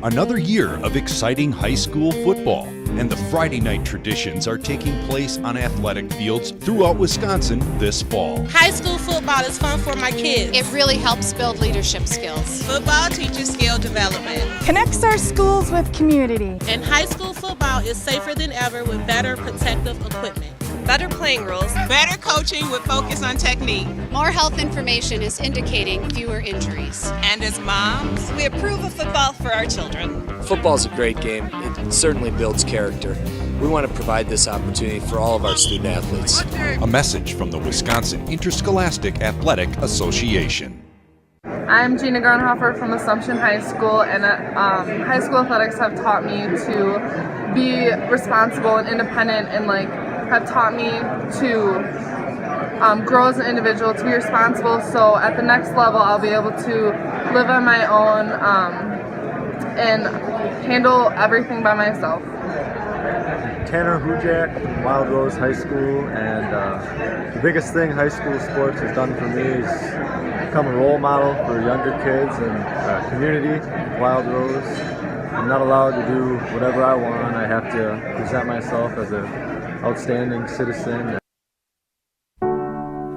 Another year of exciting high school football, and the Friday night traditions are taking place on athletic fields throughout Wisconsin this fall. High school football is fun for my kids. It really helps build leadership skills. Football teaches skill development. Connects our schools with community. And high school football is safer than ever with better protective equipment. Better playing rules. Better coaching with focus on technique. More health information is indicating fewer injuries. And as moms, we approve of football for our children. Football is a great game. It certainly builds character. We want to provide this opportunity for all of our student athletes. A message from the Wisconsin Interscholastic Athletic Association. I'm Gina Gronhofer from Assumption High School, and high school athletics have taught me to be responsible and independent, and have taught me to grow as an individual, to be responsible, so at the next level I'll be able to live on my own and handle everything by myself. Tanner Hujak from Wild Rose High School, and the biggest thing high school sports has done for me is become a role model for younger kids and community. Wild Rose, I'm not allowed to do whatever I want. I have to present myself as an outstanding citizen.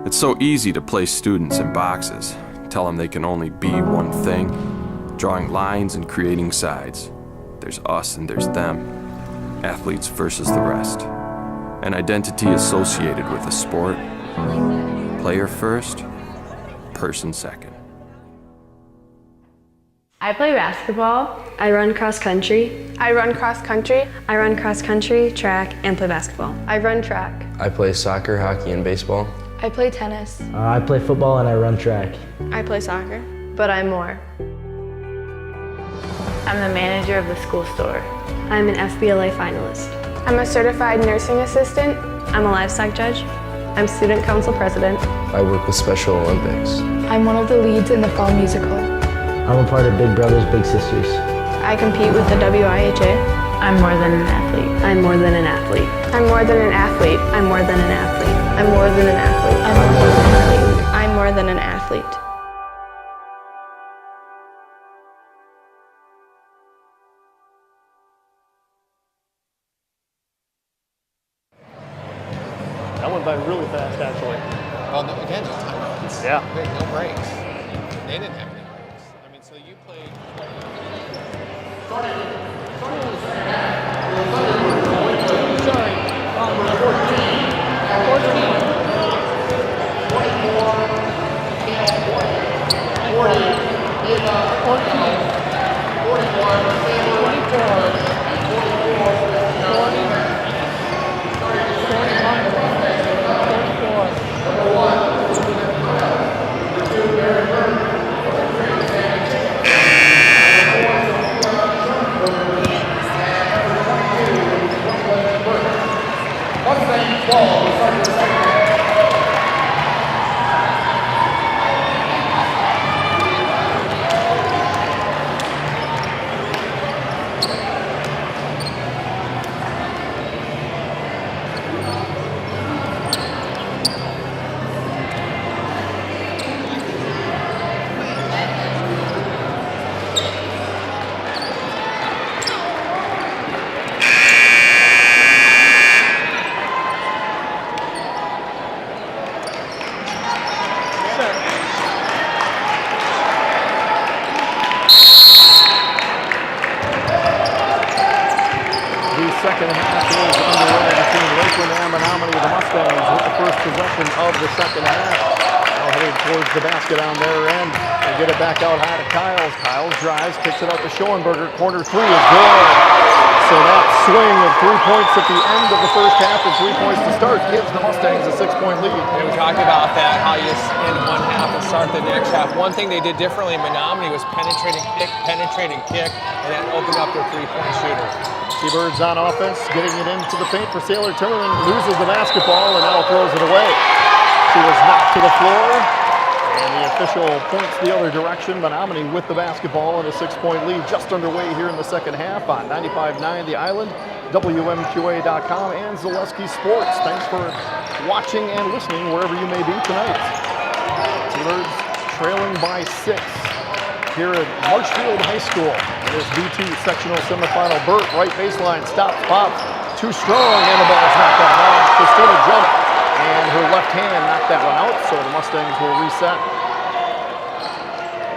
It's so easy to place students in boxes, tell them they can only be one thing, drawing lines and creating sides. There's us and there's them, athletes versus the rest. An identity associated with a sport, player first, person second. I play basketball. I run cross country. I run cross country. I run cross country, track, and play basketball. I run track. I play soccer, hockey, and baseball. I play tennis. I play football and I run track. I play soccer. But I'm more. I'm the manager of the school store. I'm an FBLA finalist. I'm a certified nursing assistant. I'm a livestock judge. I'm student council president. I work with Special Olympics. I'm one of the leads in the fall musical. I'm a part of Big Brothers Big Sisters. I compete with the WIAA. I'm more than an athlete. I'm more than an athlete. I'm more than an athlete. I'm more than an athlete. I'm more than an athlete. I'm more than an athlete. I'm more than an athlete. Well, again, no timeouts. Yeah. No breaks. They didn't have any breaks. I mean, so you played. Second half is underway between Lakeland and Menomonie. The Mustangs with the first possession of the second half. Now headed towards the basket on their end. They get it back out high to Kyles. Kyles drives, kicks it out to Schoenberger. Corner three is good. So that swing of 3 points at the end of the first half and 3 points to start gives the Mustangs a 6-point lead. We talked about that, how you end one half and start the next half. One thing they did differently in Menomonie was penetrating kick, and that opened up their 3-point shooter. T-Birds on offense, getting it into the paint for Sailor Timmerman, loses the basketball and now throws it away. She was knocked to the floor, and the official points the other direction. Menomonie with the basketball and a 6-point lead just underway here in the second half on 95.9 The Island, WMQA.com, and Zaleski Sports. Thanks for watching and listening wherever you may be tonight. T-Birds trailing by 6 here at Marshfield High School. This B2 sectional semifinal. Burt, right baseline, stops, pops, too strong, and the ball's knocked out of bounds. Christina jumped, and her left hand knocked that one out, so the Mustangs will reset.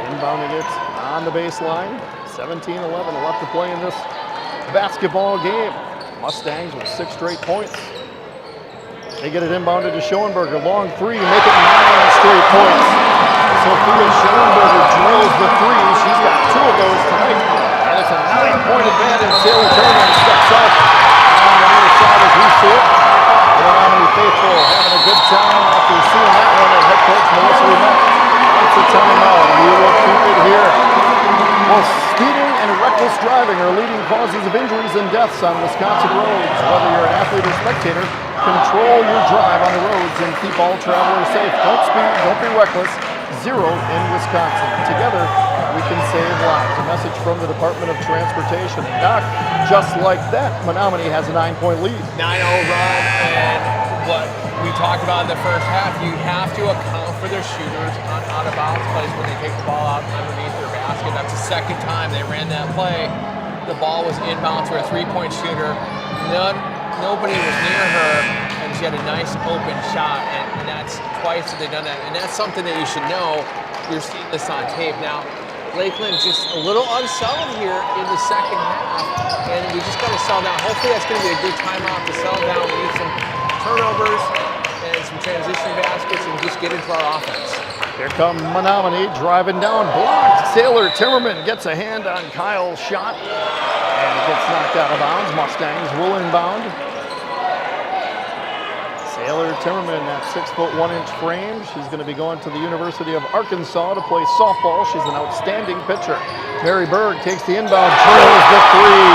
Inbounding it on the baseline. 17-11 left to play in this basketball game. Mustangs with 6 straight points. They get it inbounded to Schoenberger. Long three, make it 9 straight points. Sophia Schoenberger drills the three. She's got 2 of those tonight. And it's a 9-point advantage. Sailor Timmerman steps up on the near side as we see it. Menomonie faithful having a good time after seeing that one at head coach Melissa Lumet. It's a timeout. We will keep it here. Well, speeding and reckless driving are leading causes of injuries and deaths on Wisconsin roads. Whether you're an athlete or spectator, control your drive on the roads and keep all travelers safe. Don't speed, don't be reckless. 0 in Wisconsin. Together, we can save lives. A message from the Department of Transportation. And Doc, just like that, Menomonie has a 9-point lead. 9-0 run, and what we talked about in the first half, you have to account for their shooters on out-of-bounds plays when they take the ball out underneath their basket. That's the second time they ran that play. The ball was inbound to a 3-point shooter. Nobody was near her, and she had a nice open shot, and that's twice that they've done that. And that's something that you should know. You're seeing this on tape. Now, Lakeland just a little unsettled here in the second half, and we just got to settle down. Hopefully that's going to be a good timeout to settle down. We need some turnovers and some transition baskets and just get into our offense. Here come Menomonie driving down, blocked. Sailor Timmerman gets a hand on Kyle's shot, and it gets knocked out of bounds. Mustangs will inbound. Sailor Timmerman, that 6'1" frame. She's going to be going to the University of Arkansas to play softball. She's an outstanding pitcher. Mary Berg takes the inbound, drills the three.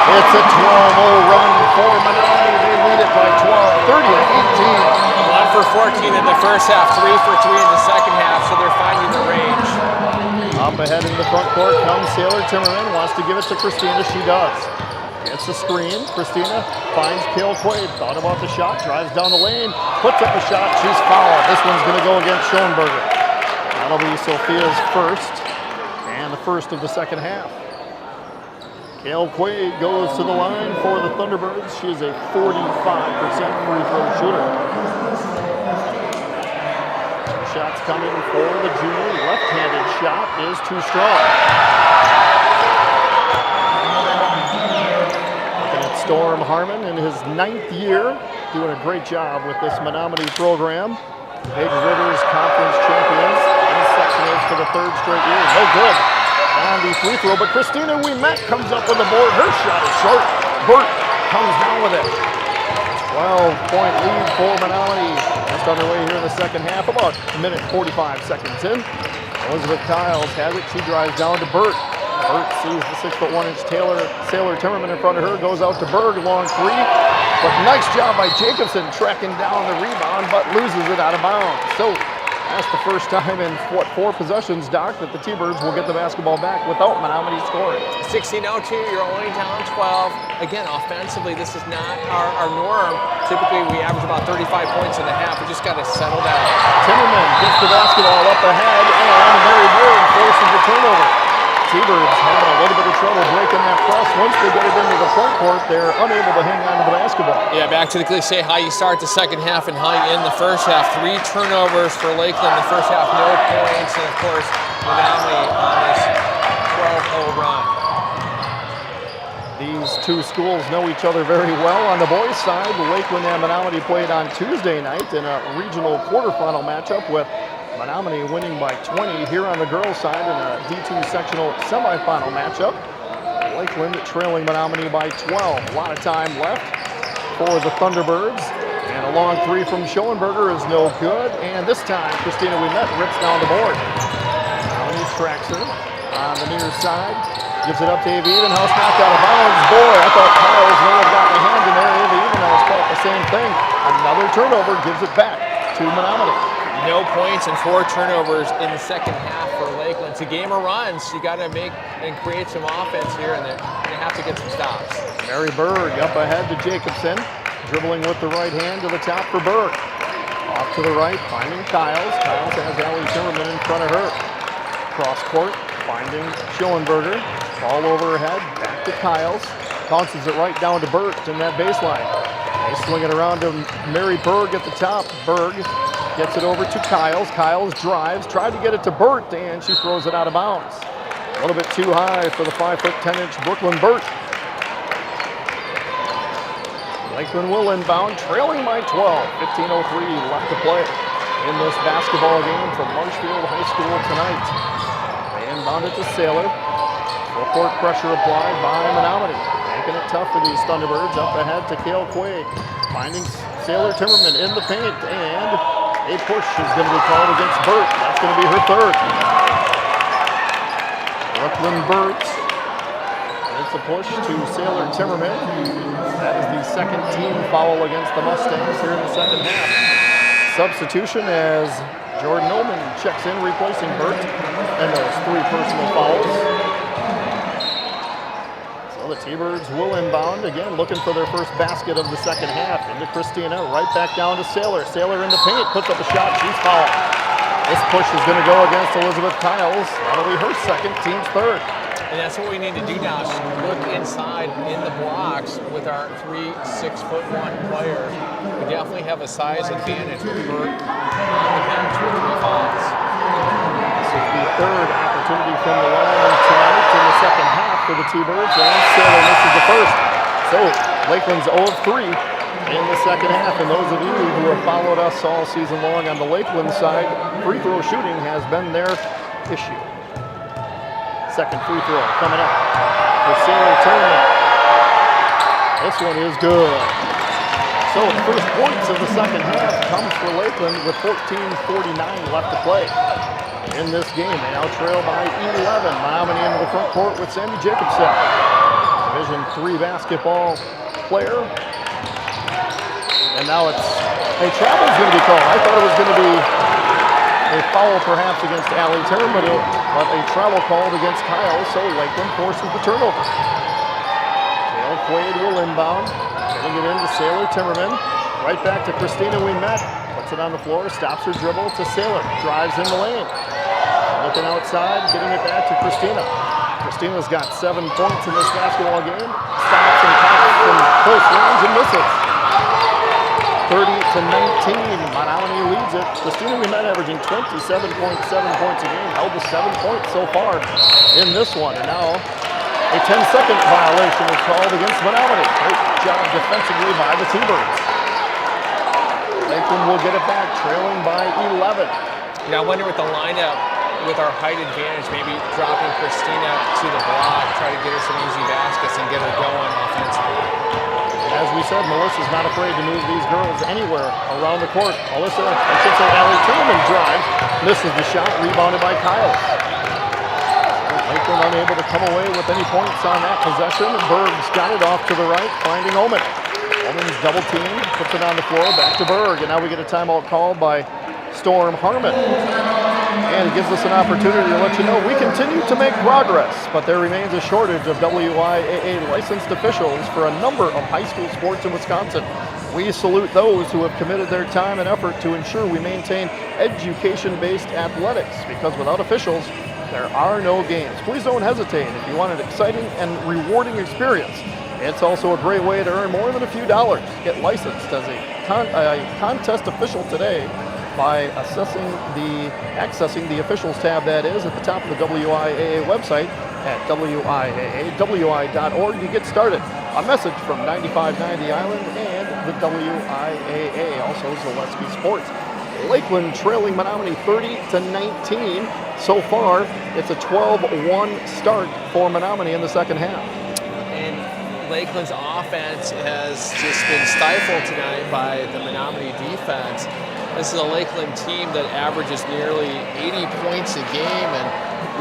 It's a 12-0 run for Menomonie. They lead it by 12, 30-18. 1 for 14 in the first half, 3 for 3 in the second half, so they're finding the range. Up ahead in the front court comes Sailor Timmerman, wants to give it to Christina. She does. Gets the screen. Christina finds Kale Quaid. Thought about the shot, drives down the lane, puts up a shot. She's fouled. This one's going to go against Schoenberger. That'll be Sophia's first, and the first of the second half. Kale Quaid goes to the line for the Thunderbirds. She is a 45% free throw shooter. Shots coming for the junior. Left-handed shot is too strong. Looking at Storm Harmon in his 9th year, doing a great job with this Menomonie program. Big Rivers Conference champions and sectionals for the 3rd straight year. No good on the free throw, but Christina Ouimet comes up with the board. Her shot is short. Burt comes down with it. 12-point lead for Menomonie. Just underway here in the second half, about a minute 45 seconds in. Elizabeth Kiles has it. She drives down to Burt. Burt sees the 6'1" Sailor Timmerman in front of her, goes out to Berg, long three. But nice job by Jacobson tracking down the rebound, but loses it out of bounds. So that's the first time in, 4 possessions, Doc, that the T-Birds will get the basketball back without Menomonie scoring. 16-02, you're only down 12. Again, offensively, this is not our norm. Typically, we average about 35 points in the half. We just got to settle down. Timmerman gets the basketball up ahead, and Mary Bird forces the turnover. T-Birds having a little bit of trouble breaking that press. Once they get it into the front court, they're unable to hang on to the basketball. Yeah, back to the cliche, how you start the second half and how you end the first half. 3 turnovers for Lakeland in the first half, no points, and of course, Menomonie on this 12-0 run. These two schools know each other very well. On the boys' side, Lakeland and Menomonie played on Tuesday night in a regional quarterfinal matchup with Menomonie winning by 20. Here on the girls' side in a D2 sectional semifinal matchup, Lakeland trailing Menomonie by 12. A lot of time left for the Thunderbirds. And a long three from Schoenberger is no good. And this time, Christina Ouimet rips down the board. Menomonie tracks her on the near side. Gives it up to Ava Evenhouse, knocked out of bounds. Boy, I thought Kyles may have gotten a hand in there. Ava Evenhouse thought the same thing. Another turnover gives it back to Menomonie. No points and 4 turnovers in the second half for Lakeland. It's a game of runs. You got to make and create some offense here, and they have to get some stops. Mary Berg up ahead to Jacobson, dribbling with the right hand to the top for Berg. Off to the right, finding Kyles. Kyles has Allie Timmerman in front of her. Cross court, finding Schoenberger. Ball over her head, back to Kyles. Bounces it right down to Burt in that baseline. They swing it around to Mary Berg at the top. Berg gets it over to Kyles. Kyles drives, tried to get it to Burt, and she throws it out of bounds. A little bit too high for the 5'10" Brooklyn Burt. Lakeland will inbound, trailing by 12. 15:03 left to play in this basketball game from Marshfield High School tonight. They inbound it to Sailor. Full court pressure applied by Menomonie. Making it tough for these Thunderbirds. Up ahead to Cale Quaid. Finding Sailor Timmerman in the paint, and a push is going to be called against Burt. That's going to be her 3rd. Brooklyn Burt. It's a push to Sailor Timmerman. That is the 2nd team foul against the Mustangs here in the second half. Substitution as Jordan Ullman checks in, replacing Burt, and those 3 personal fouls. The T-Birds will inbound, again looking for their first basket of the second half. Into Christina, right back down to Sailor. Sailor in the paint, puts up a shot, she's fouled. This push is going to go against Elizabeth Kyles. That'll be her 2nd, team's 3rd. And that's what we need to do now, is look inside in the blocks with our 3 6'1" players. We definitely have a size advantage with Burt on the bench with 3 fouls. This is the 3rd opportunity from the line tonight in the second half for the T-Birds, and Sailor misses the first. So Lakeland's 0 of 3 in the second half, and those of you who have followed us all season long on the Lakeland side, free throw shooting has been their issue. Second free throw coming up for Sailor Timmerman. This one is good. So the first points of the second half comes for Lakeland with 14:49 left to play. In this game, they now trail by 11. Menomonie into the front court with Sandy Jacobson, Division III basketball player. And now it's a travel is going to be called. I thought it was going to be a foul perhaps against Allie Timmerman, but a travel called against Kyle, so Lakeland forces the turnover. Cale Quaid will inbound, getting it into Sailor Timmerman. Right back to Christina Ouimet. Puts it on the floor, stops her dribble to Sailor, drives in the lane. Looking outside, getting it back to Christina. Christina's got 7 points in this basketball game. Stops and pops from close range and misses. 30-19. Menomonie leads it. Christina Ouimet averaging 27.7 points a game, held to 7 points so far in this one. And now a 10-second violation is called against Menomonie. Great job defensively by the T-Birds. Lakeland will get it back, trailing by 11. I wonder with the lineup, with our height advantage, maybe dropping Christina to the block, try to get her some easy baskets and get her going offensively. As we said, Melissa's not afraid to move these girls anywhere around the court. Alyssa, Allie Tillman drives, misses the shot, rebounded by Kyle. Lakeland unable to come away with any points on that possession. Berg's got it off to the right, finding Omen. Omen's double team, puts it on the floor, back to Berg, and now we get a timeout called by Storm Harmon. And it gives us an opportunity to let you know we continue to make progress, but there remains a shortage of WIAA licensed officials for a number of high school sports in Wisconsin. We salute those who have committed their time and effort to ensure we maintain education-based athletics, because without officials, there are no games. Please don't hesitate if you want an exciting and rewarding experience. It's also a great way to earn more than a few dollars. Get licensed as a contest official today by accessing the officials tab that is at the top of the WIAA website at WIAA.org to get started. A message from 95.9 The Island and the WIAA, also Zaleski Sports. Lakeland trailing Menomonie 30-19. So far, it's a 12-1 start for Menomonie in the second half. And Lakeland's offense has just been stifled tonight by the Menomonie defense. This is a Lakeland team that averages nearly 80 points a game, and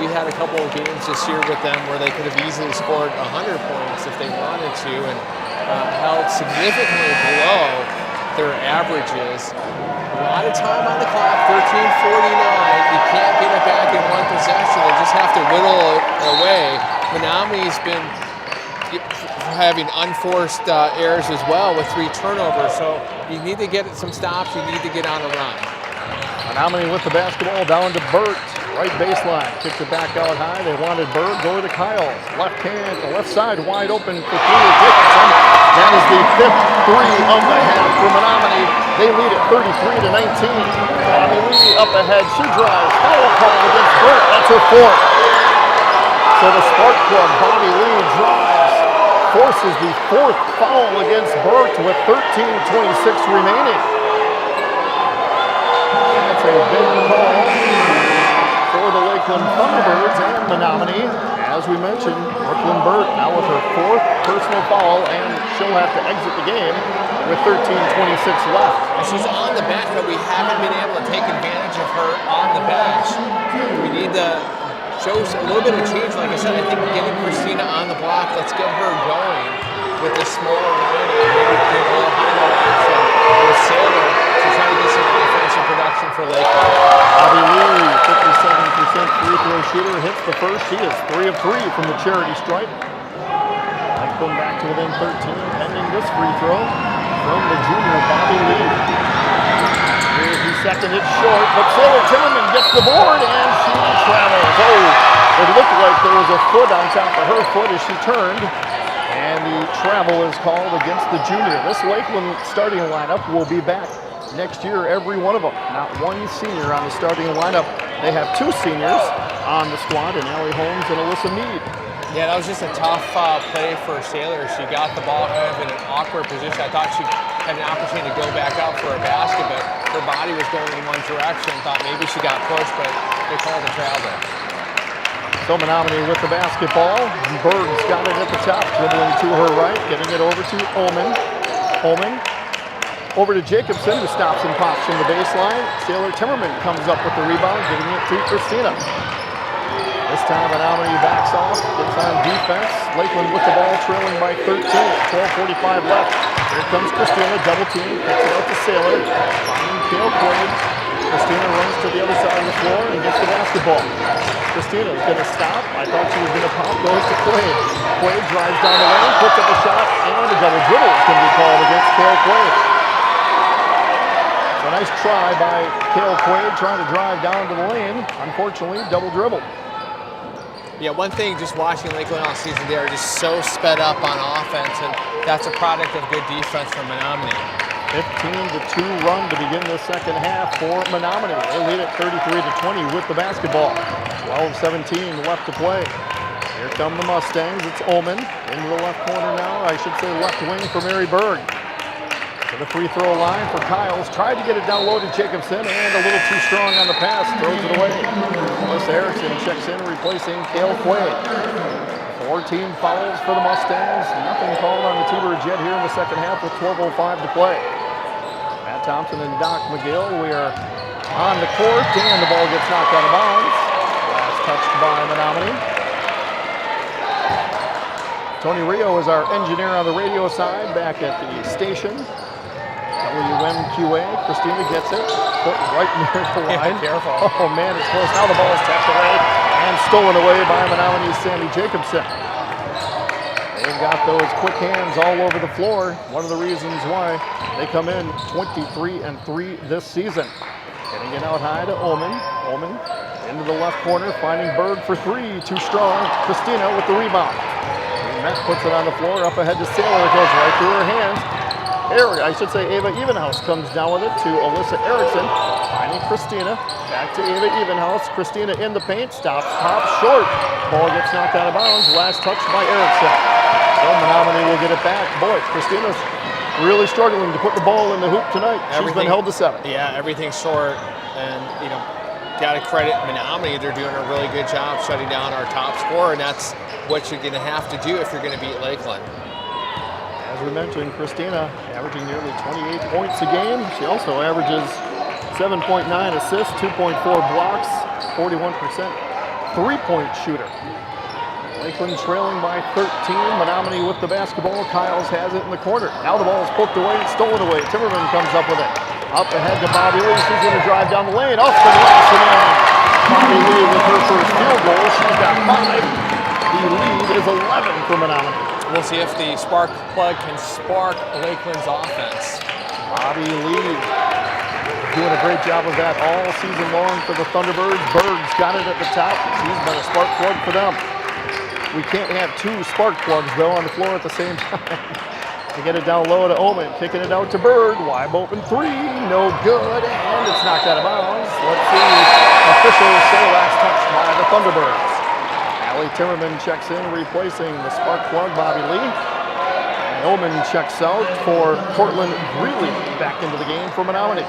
we had a couple of games this year with them where they could have easily scored 100 points if they wanted to, and held significantly below their averages. A lot of time on the clock, 13:49. You can't get it back in one possession. They just have to whittle it away. Menomonie's been having unforced errors as well with 3 turnovers, so you need to get some stops, you need to get on a run. Menomonie with the basketball down to Burt, right baseline, kicked it back out high. They wanted Burt, go to Kyle, left side wide open for 3 Dickinson. That is the 5th 3 of the half for Menomonie. They lead it 33-19. Bobby Lee up ahead, she drives, foul call against Burt, that's her 4th. So the Spark Plug, Bobby Lee drives, forces the 4th foul against Burt with 13:26 remaining. That's a big call for the Lakeland Thunderbirds and Menomonie. As we mentioned, Brooklyn Burt now with her 4th personal foul, and she'll have to exit the game with 13:26 left. And she's on the bench, but we haven't been able to take advantage of her on the bench. We need to show a little bit of change. Like I said, I think getting Christina on the block, let's get her going with the smaller lineup, maybe do a little high-low action with Sailor to try to get some offensive production for Lakeland. Bobby Lee, 57% free throw shooter, hits the first. She is 3 of 3 from the charity stripe. Lakeland back to within 13, pending this free throw from the junior Bobby Lee. Here's the second, it's short, but Sailor Timmerman gets the board and she travels. Oh, it looked like there was a foot on top of her foot as she turned, and the travel is called against the junior. This Lakeland starting lineup will be back next year, every one of them. Not one senior on the starting lineup. They have 2 seniors on the squad, and Allie Holmes and Alyssa Mead. Yeah, that was just a tough play for Sailor. She got the ball kind of in an awkward position. I thought she had an opportunity to go back out for a basket, but her body was going in one direction. Thought maybe she got pushed, but they called a travel. So Menomonie with the basketball. Berg's got it at the top, dribbling to her right, getting it over to Omen. Omen over to Jacobson, who stops and pops from the baseline. Sailor Timmerman comes up with the rebound, giving it to Christina. This time Menomonie backs off, gets on defense. Lakeland with the ball, trailing by 13, 12:45 left. Here comes Christina, double team, kicks it out to Sailor, finding Kale Quaid. Christina runs to the other side of the floor and gets the basketball. Christina is going to stop. I thought she was going to pop, goes to Quaid. Quaid drives down the lane, puts up a shot, and a double dribble is going to be called against Kale Quaid. So a nice try by Kale Quaid, trying to drive down to the lane. Unfortunately, double dribble. Yeah, one thing just watching Lakeland all season, they are just so sped up on offense, and that's a product of good defense from Menomonie. 15-2 run to begin the second half for Menomonie. They lead at 33-20 with the basketball. 12-17 left to play. Here come the Mustangs. It's Ullman into the left corner now. I should say left wing for Mary Berg. To the free throw line for Kyles. Tried to get it down low to Jacobson and a little too strong on the pass. Throws it away. Melissa Erickson checks in, replacing Kale Quaid. 14 fouls for the Mustangs. Nothing called on the T-Birds yet here in the second half with 12:05 to play. Matt Thompson and Doc McGill, we are on the court, and the ball gets knocked out of bounds. Last touched by Menomonie. Tony Rio is our engineer on the radio side back at the station. WMQA, Christina gets it, put right near the line. Careful. Oh man, it's close. Now the ball is tapped away and stolen away by Menomonie's Sammy Jacobson. They've got those quick hands all over the floor. One of the reasons why they come in 23-3 this season. Getting it out high to Ullman. Ullman into the left corner, finding Berg for three. Too strong. Christina with the rebound. Met puts it on the floor, up ahead to Saylor. It goes right through her hands. Ava Evenhouse comes down with it to Alyssa Erickson. Finding Christina. Back to Ava Evenhouse. Christina in the paint. Stops, pops, short. Ball gets knocked out of bounds. Last touch by Erickson. So Menomonie will get it back. Boy, Christina's really struggling to put the ball in the hoop tonight. She's been held to 7. Yeah, everything's short. And, got to credit Menomonie. They're doing a really good job shutting down our top scorer, and that's what you're going to have to do if you're going to beat Lakeland. As we mentioned, Christina averaging nearly 28 points a game. She also averages 7.9 assists, 2.4 blocks, 41% three-point shooter. Lakeland trailing by 13. Menomonie with the basketball. Kyles has it in the corner. Now the ball is poked away and stolen away. Timmerman comes up with it. Up ahead to Bobby Lee. She's going to drive down the lane. Off the glass and in. Bobby Lee with her first field goal. She's got 5. The lead is 11 for Menomonie. We'll see if the spark plug can spark Lakeland's offense. Bobby Lee doing a great job of that all season long for the Thunderbirds. Berg's got it at the top. She's been a spark plug for them. We can't have 2 spark plugs, though, on the floor at the same time. To get it down low to Ullman, kicking it out to Berg. Wide open 3, no good, and it's knocked out of bounds. Let's see officials say last touch by the Thunderbirds. Allie Timmerman checks in, replacing the spark plug, Bobby Lee. And Ullman checks out for Cortland Greeley back into the game for Menomonie.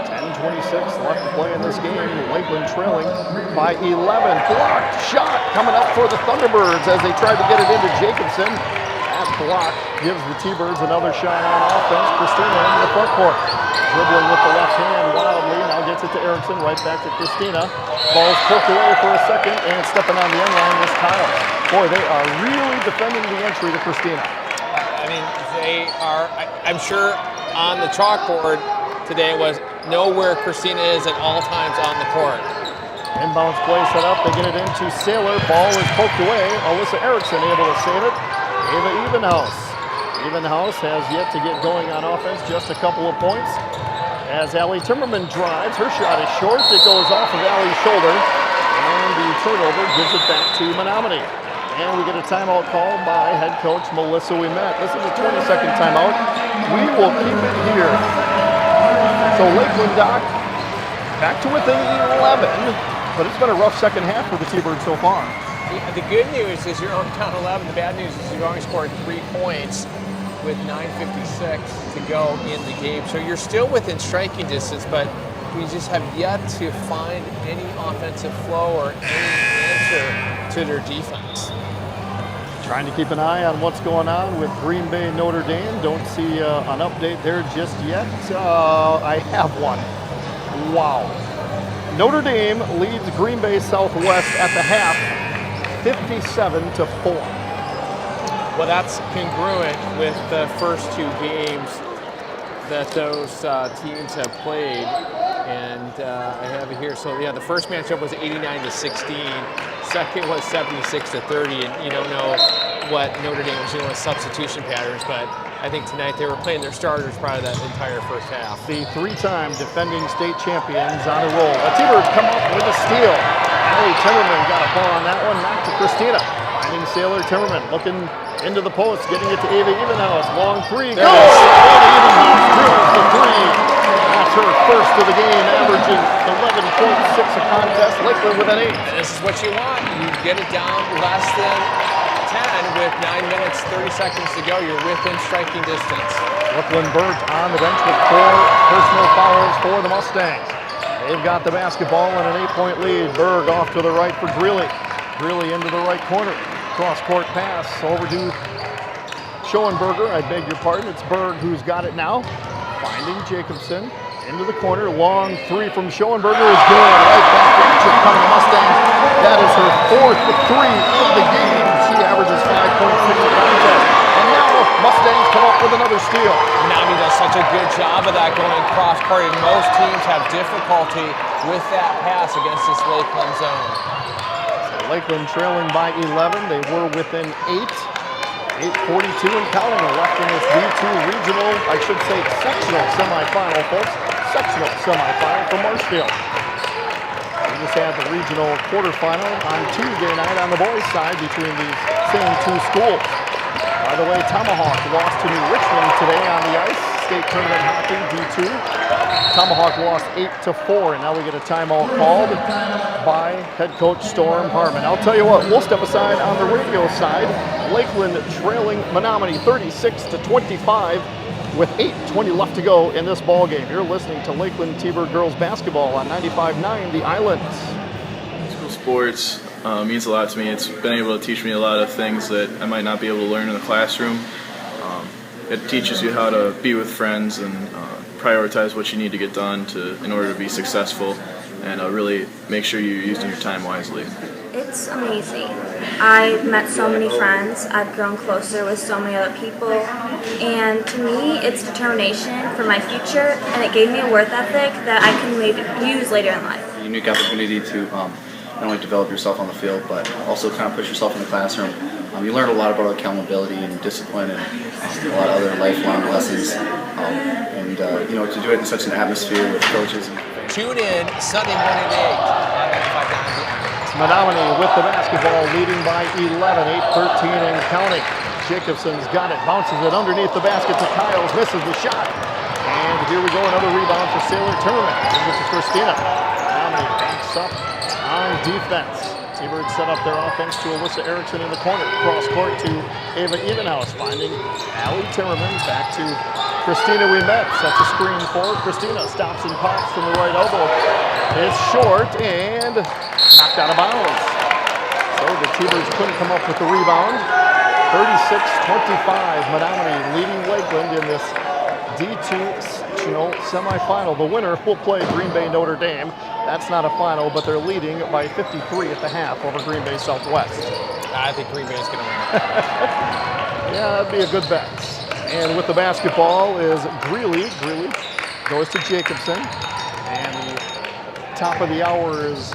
10:26 left to play in this game. Lakeland trailing by 11. Blocked shot coming up for the Thunderbirds as they tried to get it into Jacobson. That block gives the T-Birds another shot on offense. Christina into the front court. Dribbling with the left hand wildly. Now gets it to Erickson. Right back to Christina. Ball's poked away for a second, and stepping on the end line is Kyle. Boy, they are really defending the entry to Christina. I mean, they are, I'm sure on the chalkboard today was know where Christina is at all times on the court. Inbounds play set up. They get it into Saylor. Ball is poked away. Alyssa Erickson able to save it. Ava Evenhouse. Evenhouse has yet to get going on offense. Just a couple of points. As Allie Timmerman drives, her shot is short. It goes off of Allie's shoulder. And the turnover gives it back to Menomonie. And we get a timeout call by head coach Melissa Ouimet. This is a 20-second timeout. We will keep it here. So Lakeland, Doc, back to within 11, but it's been a rough second half for the T-Birds so far. The good news is you're on down 11. The bad news is you've only scored 3 points with 9:56 to go in the game. So you're still within striking distance, but we just have yet to find any offensive flow or any answer to their defense. Trying to keep an eye on what's going on with Green Bay Notre Dame. Don't see an update there just yet. I have one. Wow. Notre Dame leads Green Bay Southwest at the half, 57-4. Well, that's congruent with the first 2 games that those teams have played. And I have it here. So, yeah, the first matchup was 89-16. Second was 76-30. And you don't know what Notre Dame was doing with substitution patterns, but I think tonight they were playing their starters probably that entire first half. The 3-time defending state champions on a roll. The T-Birds come up with a steal. Allie Timmerman got a ball on that one, knocked to Christina. Finding Saylor. Timmerman looking Into the post, getting it to Ava Evenhouse. Long three. Goes! Ava Evenhouse drills the three. That's her first of the game, averaging 11.6 a contest. Lakeland with an 8. And this is what you want. You get it down less than 10 with 9 minutes, 30 seconds to go. You're within striking distance. Brooklyn Burt on the bench with 4 personal fouls for the Mustangs. They've got the basketball and an 8-point lead. Berg off to the right for Greeley. Greeley into the right corner. Cross-court pass over to Schoenberger. I beg your pardon. It's Berg who's got it now. Finding Jacobson into the corner. Long three from Schoenberger is good. Right back at you coming to Mustangs. That is her 4th three of the game. She averages 5.6 a contest. And now Mustangs come up with another steal. Menomonie does such a good job of that going cross-court, and most teams have difficulty with that pass against this Lakeland zone. Lakeland trailing by 11. They were within 8. 8:42 and counting left in this D2 regional, I should say sectional semifinal, folks. Sectional semifinal for Marshfield. We just had the regional quarterfinal on Tuesday night on the boys' side between these same 2 schools. By the way, Tomahawk lost to New Richmond today on the ice. State tournament hockey, D2. Tomahawk lost 8-4, and now we get a timeout called by head coach Storm Harmon. I'll tell you what, we'll step aside on the radio side. Lakeland trailing Menomonie 36-25 with 8:20 left to go in this ball game. You're listening to Lakeland T-Bird girls basketball on 95.9 The Islands. School sports means a lot to me. It's been able to teach me a lot of things that I might not be able to learn in the classroom. It teaches you how to be with friends and prioritize what you need to get done in order to be successful, and really make sure you're using your time wisely. It's amazing. I've met so many friends. I've grown closer with so many other people. And to me, it's determination for my future, and it gave me a work ethic that I can maybe use later in life. A unique opportunity to not only develop yourself on the field, but also kind of push yourself in the classroom. You learn a lot about accountability and discipline and a lot of other lifelong lessons. And to do it in such an atmosphere with coaches. Tune in Sunday morning at 8 on 95.9 The Islands. Menomonie with the basketball, leading by 11, 8:13 and counting. Jacobson's got it, bounces it underneath the basket to Kyles, misses the shot. And here we go, another rebound for Sailor Timmerman. Gives it to Christina. Menomonie banks up on defense. T-Birds set up their offense to Alyssa Erickson in the corner. Cross court to Ava Evenhouse, finding Allie Timmerman. Back to Christina Ouimet. Sets a screen for Christina. Stops and pops from the right elbow. It's short and knocked out of bounds. So the T-Birds couldn't come up with the rebound. 36-25. Menomonie leading Lakeland in this D2 sectional semifinal. The winner will play Green Bay Notre Dame. That's not a final, but they're leading by 53 at the half over Green Bay Southwest. I think Green Bay's going to win. Yeah, that'd be a good bet. And with the basketball is Greeley. Greeley goes to Jacobson. And the top of the hour is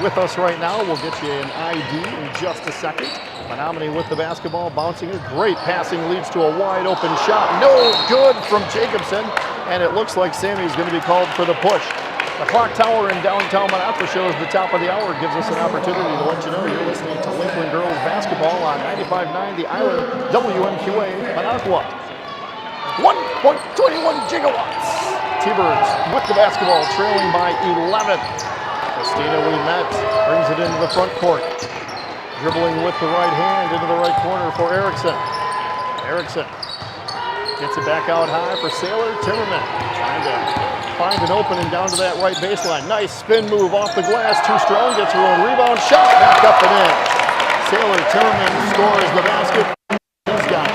with us right now. We'll get you an ID in just a second. Menomonie with the basketball, bouncing it. Great passing leads to a wide open shot. No good from Jacobson. And it looks like Sammy's going to be called for the push. The clock tower in downtown Minocqua shows the top of the hour. Gives us an opportunity to let you know you're listening to Lakeland girls basketball on 95.9 The Island, WMQA, Minocqua. 1.21 gigawatts. T-Birds with the basketball, trailing by 11. Christina Ouimet brings it into the front court. Dribbling with the right hand into the right corner for Erickson. Erickson gets it back out high for Sailor Timmerman. Trying to find an opening down to that right baseline. Nice spin move off the glass. Too strong. Gets her own rebound. Shot back up and in. Sailor Timmerman scores the basket. He's got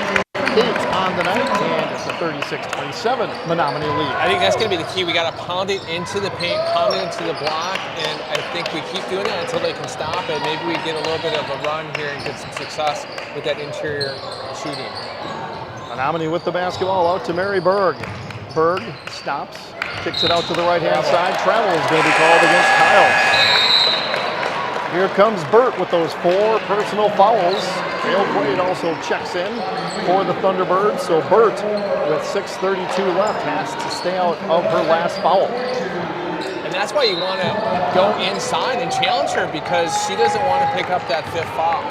8 on the night. And it's a 36-27 Menomonie lead. I think that's going to be the key. We got to pound it into the paint, pound it into the block, and I think we keep doing that until they can stop it. Maybe we get a little bit of a run here and get some success with that interior shooting. Menomonie with the basketball out to Mary Berg. Berg stops, kicks it out to the right-hand side. Travel is going to be called against Kyle. Here comes Burt with those 4 personal fouls. Dale Quaid also checks in for the Thunderbirds. So Burt, with 6:32 left, has to stay out of her last foul. And that's why you want to go inside and challenge her, because she doesn't want to pick up that 5th foul.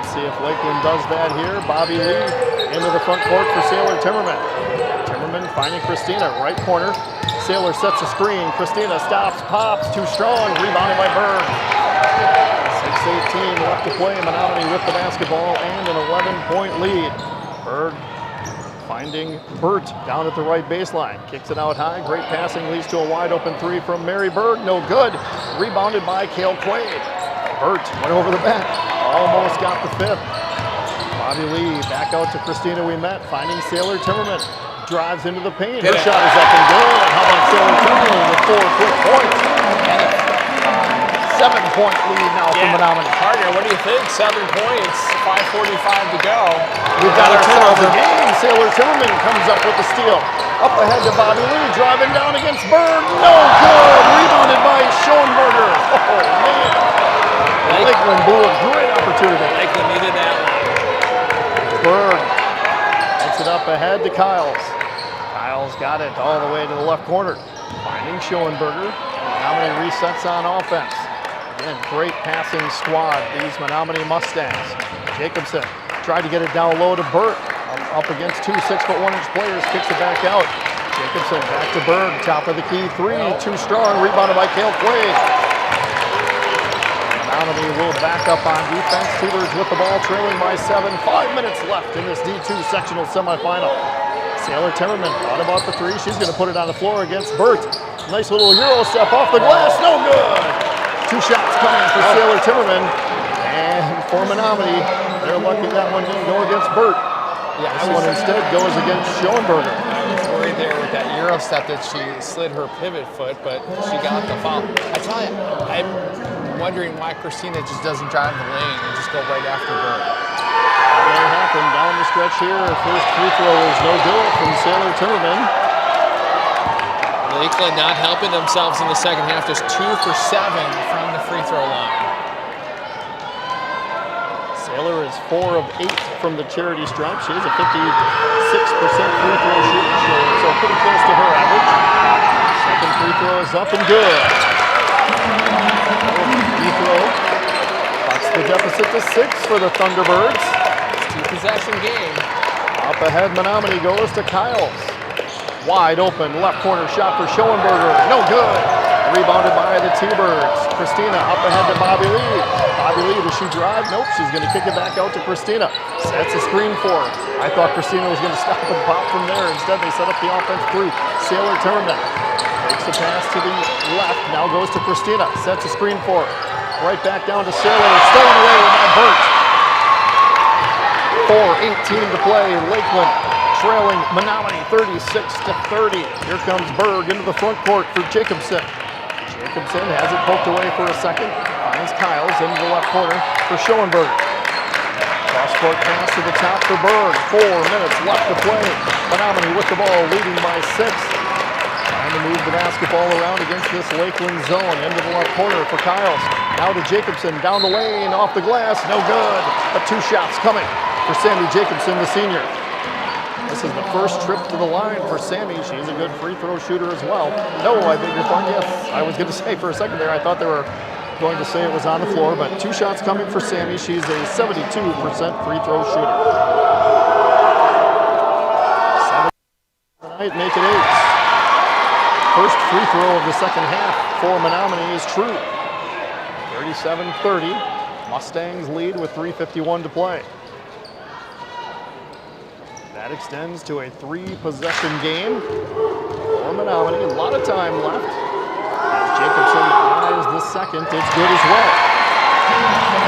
Let's see if Lakeland does that here. Bobby Lee into the front court for Sailor Timmerman. Timmerman finding Christina, right corner. Sailor sets a screen. Christina stops, pops, too strong, rebounded by Berg. 6:18 left to play. Menomonie with the basketball and an 11-point lead. Berg finding Burt down at the right baseline. Kicks it out high. Great passing leads to a wide open three from Mary Berg. No good. Rebounded by Cale Quaid. Burt went over the back. Almost got the fifth. Bobby Lee back out to Christina Ouimet, finding Sailor Timmerman. Drives into the paint. Her shot is up and good. How about Sailor Timmerman with 4 quick points? 7-point lead now for Menomonie. Partner, what do you think? 7 points, 5:45 to go. We've got a turnover game. Sailor Timmerman comes up with the steal. Up ahead to Bobby Lee, driving down against Berg. No good. Rebounded by Schoenberger. Oh, man. Lakeland blew a great opportunity. Lakeland needed that one. Berg takes it up ahead to Kyles. Kyles got it all the way to the left corner. Finding Schoenberger. Menomonie resets on offense. Again, great passing squad, these Menomonie Mustangs. Jacobson tried to get it down low to Burt. Up against 2 6'1" players, kicks it back out. Jacobson back to Berg, top of the key three, too strong, rebounded by Cale Quaid. Menomonie will back up on defense. T-Birds with the ball, trailing by 7. 5 minutes left in this D2 sectional semifinal. Sailor Timmerman thought about the three. She's going to put it on the floor against Burt. Nice little Euro step off the glass, no good. 2 shots coming for Sailor Timmerman, and for Menomonie, they're lucky that one didn't go against Burt. Yeah, this one instead goes against Schoenberger. I was worried there with that Euro step that she slid her pivot foot, but she got the foul. I tell you, I'm wondering why Christina just doesn't drive the lane and just go right after Burt. That may happen down the stretch here. First free throw is no good from Sailor Timmerman. Lakeland not helping themselves in the second half, just 2 for 7 from the free throw line. Sailor is 4 of 8 from the charity stripe. She is a 56% free throw shooter, so pretty close to her average. Second free throw is up and good. Free throw cuts the deficit to 6 for the Thunderbirds. It's a 2-possession game. Up ahead, Menomonie goes to Kyles. Wide open, left corner shot for Schoenberger. No good. Rebounded by the T-Birds. Christina up ahead to Bobby Lee. Bobby Lee, does she drive? Nope, she's going to kick it back out to Christina. Sets a screen for her. I thought Christina was going to stop and pop from there. Instead, they set up the offense through Sailor Timmerman. Takes the pass to the left, now goes to Christina. Sets a screen for her. Right back down to Sailor. Stolen away by Burt. 4:18 to play. Lakeland trailing Menomonie 36-30. Here comes Berg into the front court for Jacobson. Jacobson has it poked away for a second. Finds Kyles into the left corner for Schoenberger. Cross-court pass to the top for Berg. 4 minutes left to play. Menomonie with the ball, leading by 6. Trying to move the basketball around against this Lakeland zone. Into the left corner for Kyles. Now to Jacobson, down the lane, off the glass, no good. But 2 shots coming for Sammy Jacobson, the senior. This is the first trip to the line for Sammy. She's a good free throw shooter as well. No, I beg your pardon. Yes, I was going to say for a second there, I thought they were going to say it was on the floor, but 2 shots coming for Sammy. She's a 72% free throw shooter. 7 tonight, make it 8. First free throw of the second half for Menomonie is true. 37-30. Mustangs lead with 3:51 to play. That extends to a 3-possession game for Menomonie. A lot of time left. As Jacobson eyes the second, it's good as well.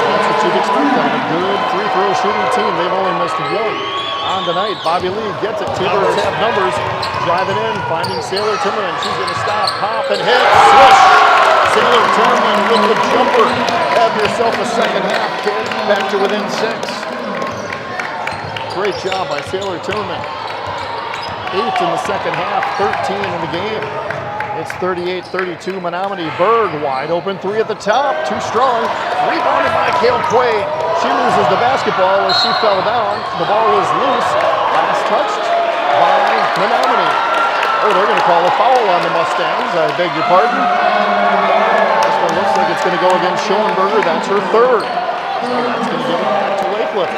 That's what you'd expect on a good free throw shooting team. They've only missed 1 on the night. Bobby Lee gets it. T-Birds have numbers. Driving in, finding Sailor Timmerman. She's going to stop, pop, and hit. Swish! Sailor Timmerman with the jumper. Have yourself a second half, kid. Back to within 6. Great job by Sailor Timmerman. 8 in the second half, 13 in the game. It's 38-32 Menomonie. Berg wide open, 3 at the top, too strong. Rebounded by Cale Quaid. She loses the basketball as she fell down. The ball is loose. Last touched by Menomonie. Oh, they're going to call a foul on the Mustangs. I beg your pardon. This one looks like it's going to go against Schoenberger. That's her 3rd. So that's going to give it back to Lakeland. Lakeland.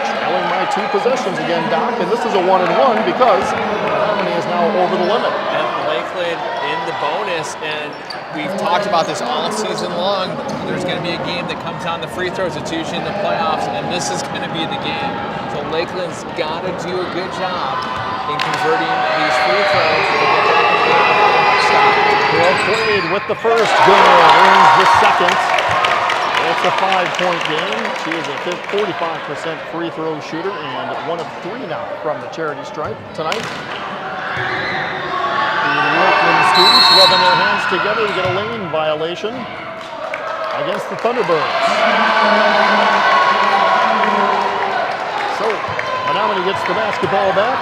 Trailing by 2 possessions again, Doc, and this is a 1-and-1 because Menomonie is now over the limit. And Lakeland in the bonus, and we've talked about this all season long. There's going to be a game that comes down the free throws. It's usually in the playoffs, and this is going to be the game. So Lakeland's got to do a good job in converting these free throws to get back in the game. Stop. Well played with the first. Girl wins the second. It's a 5-point game. She is a 45% free throw shooter and 1 of 3 now from the charity stripe tonight. The Lakeland students rubbing their hands together to get a lane violation against the Thunderbirds. So Menomonie gets the basketball back,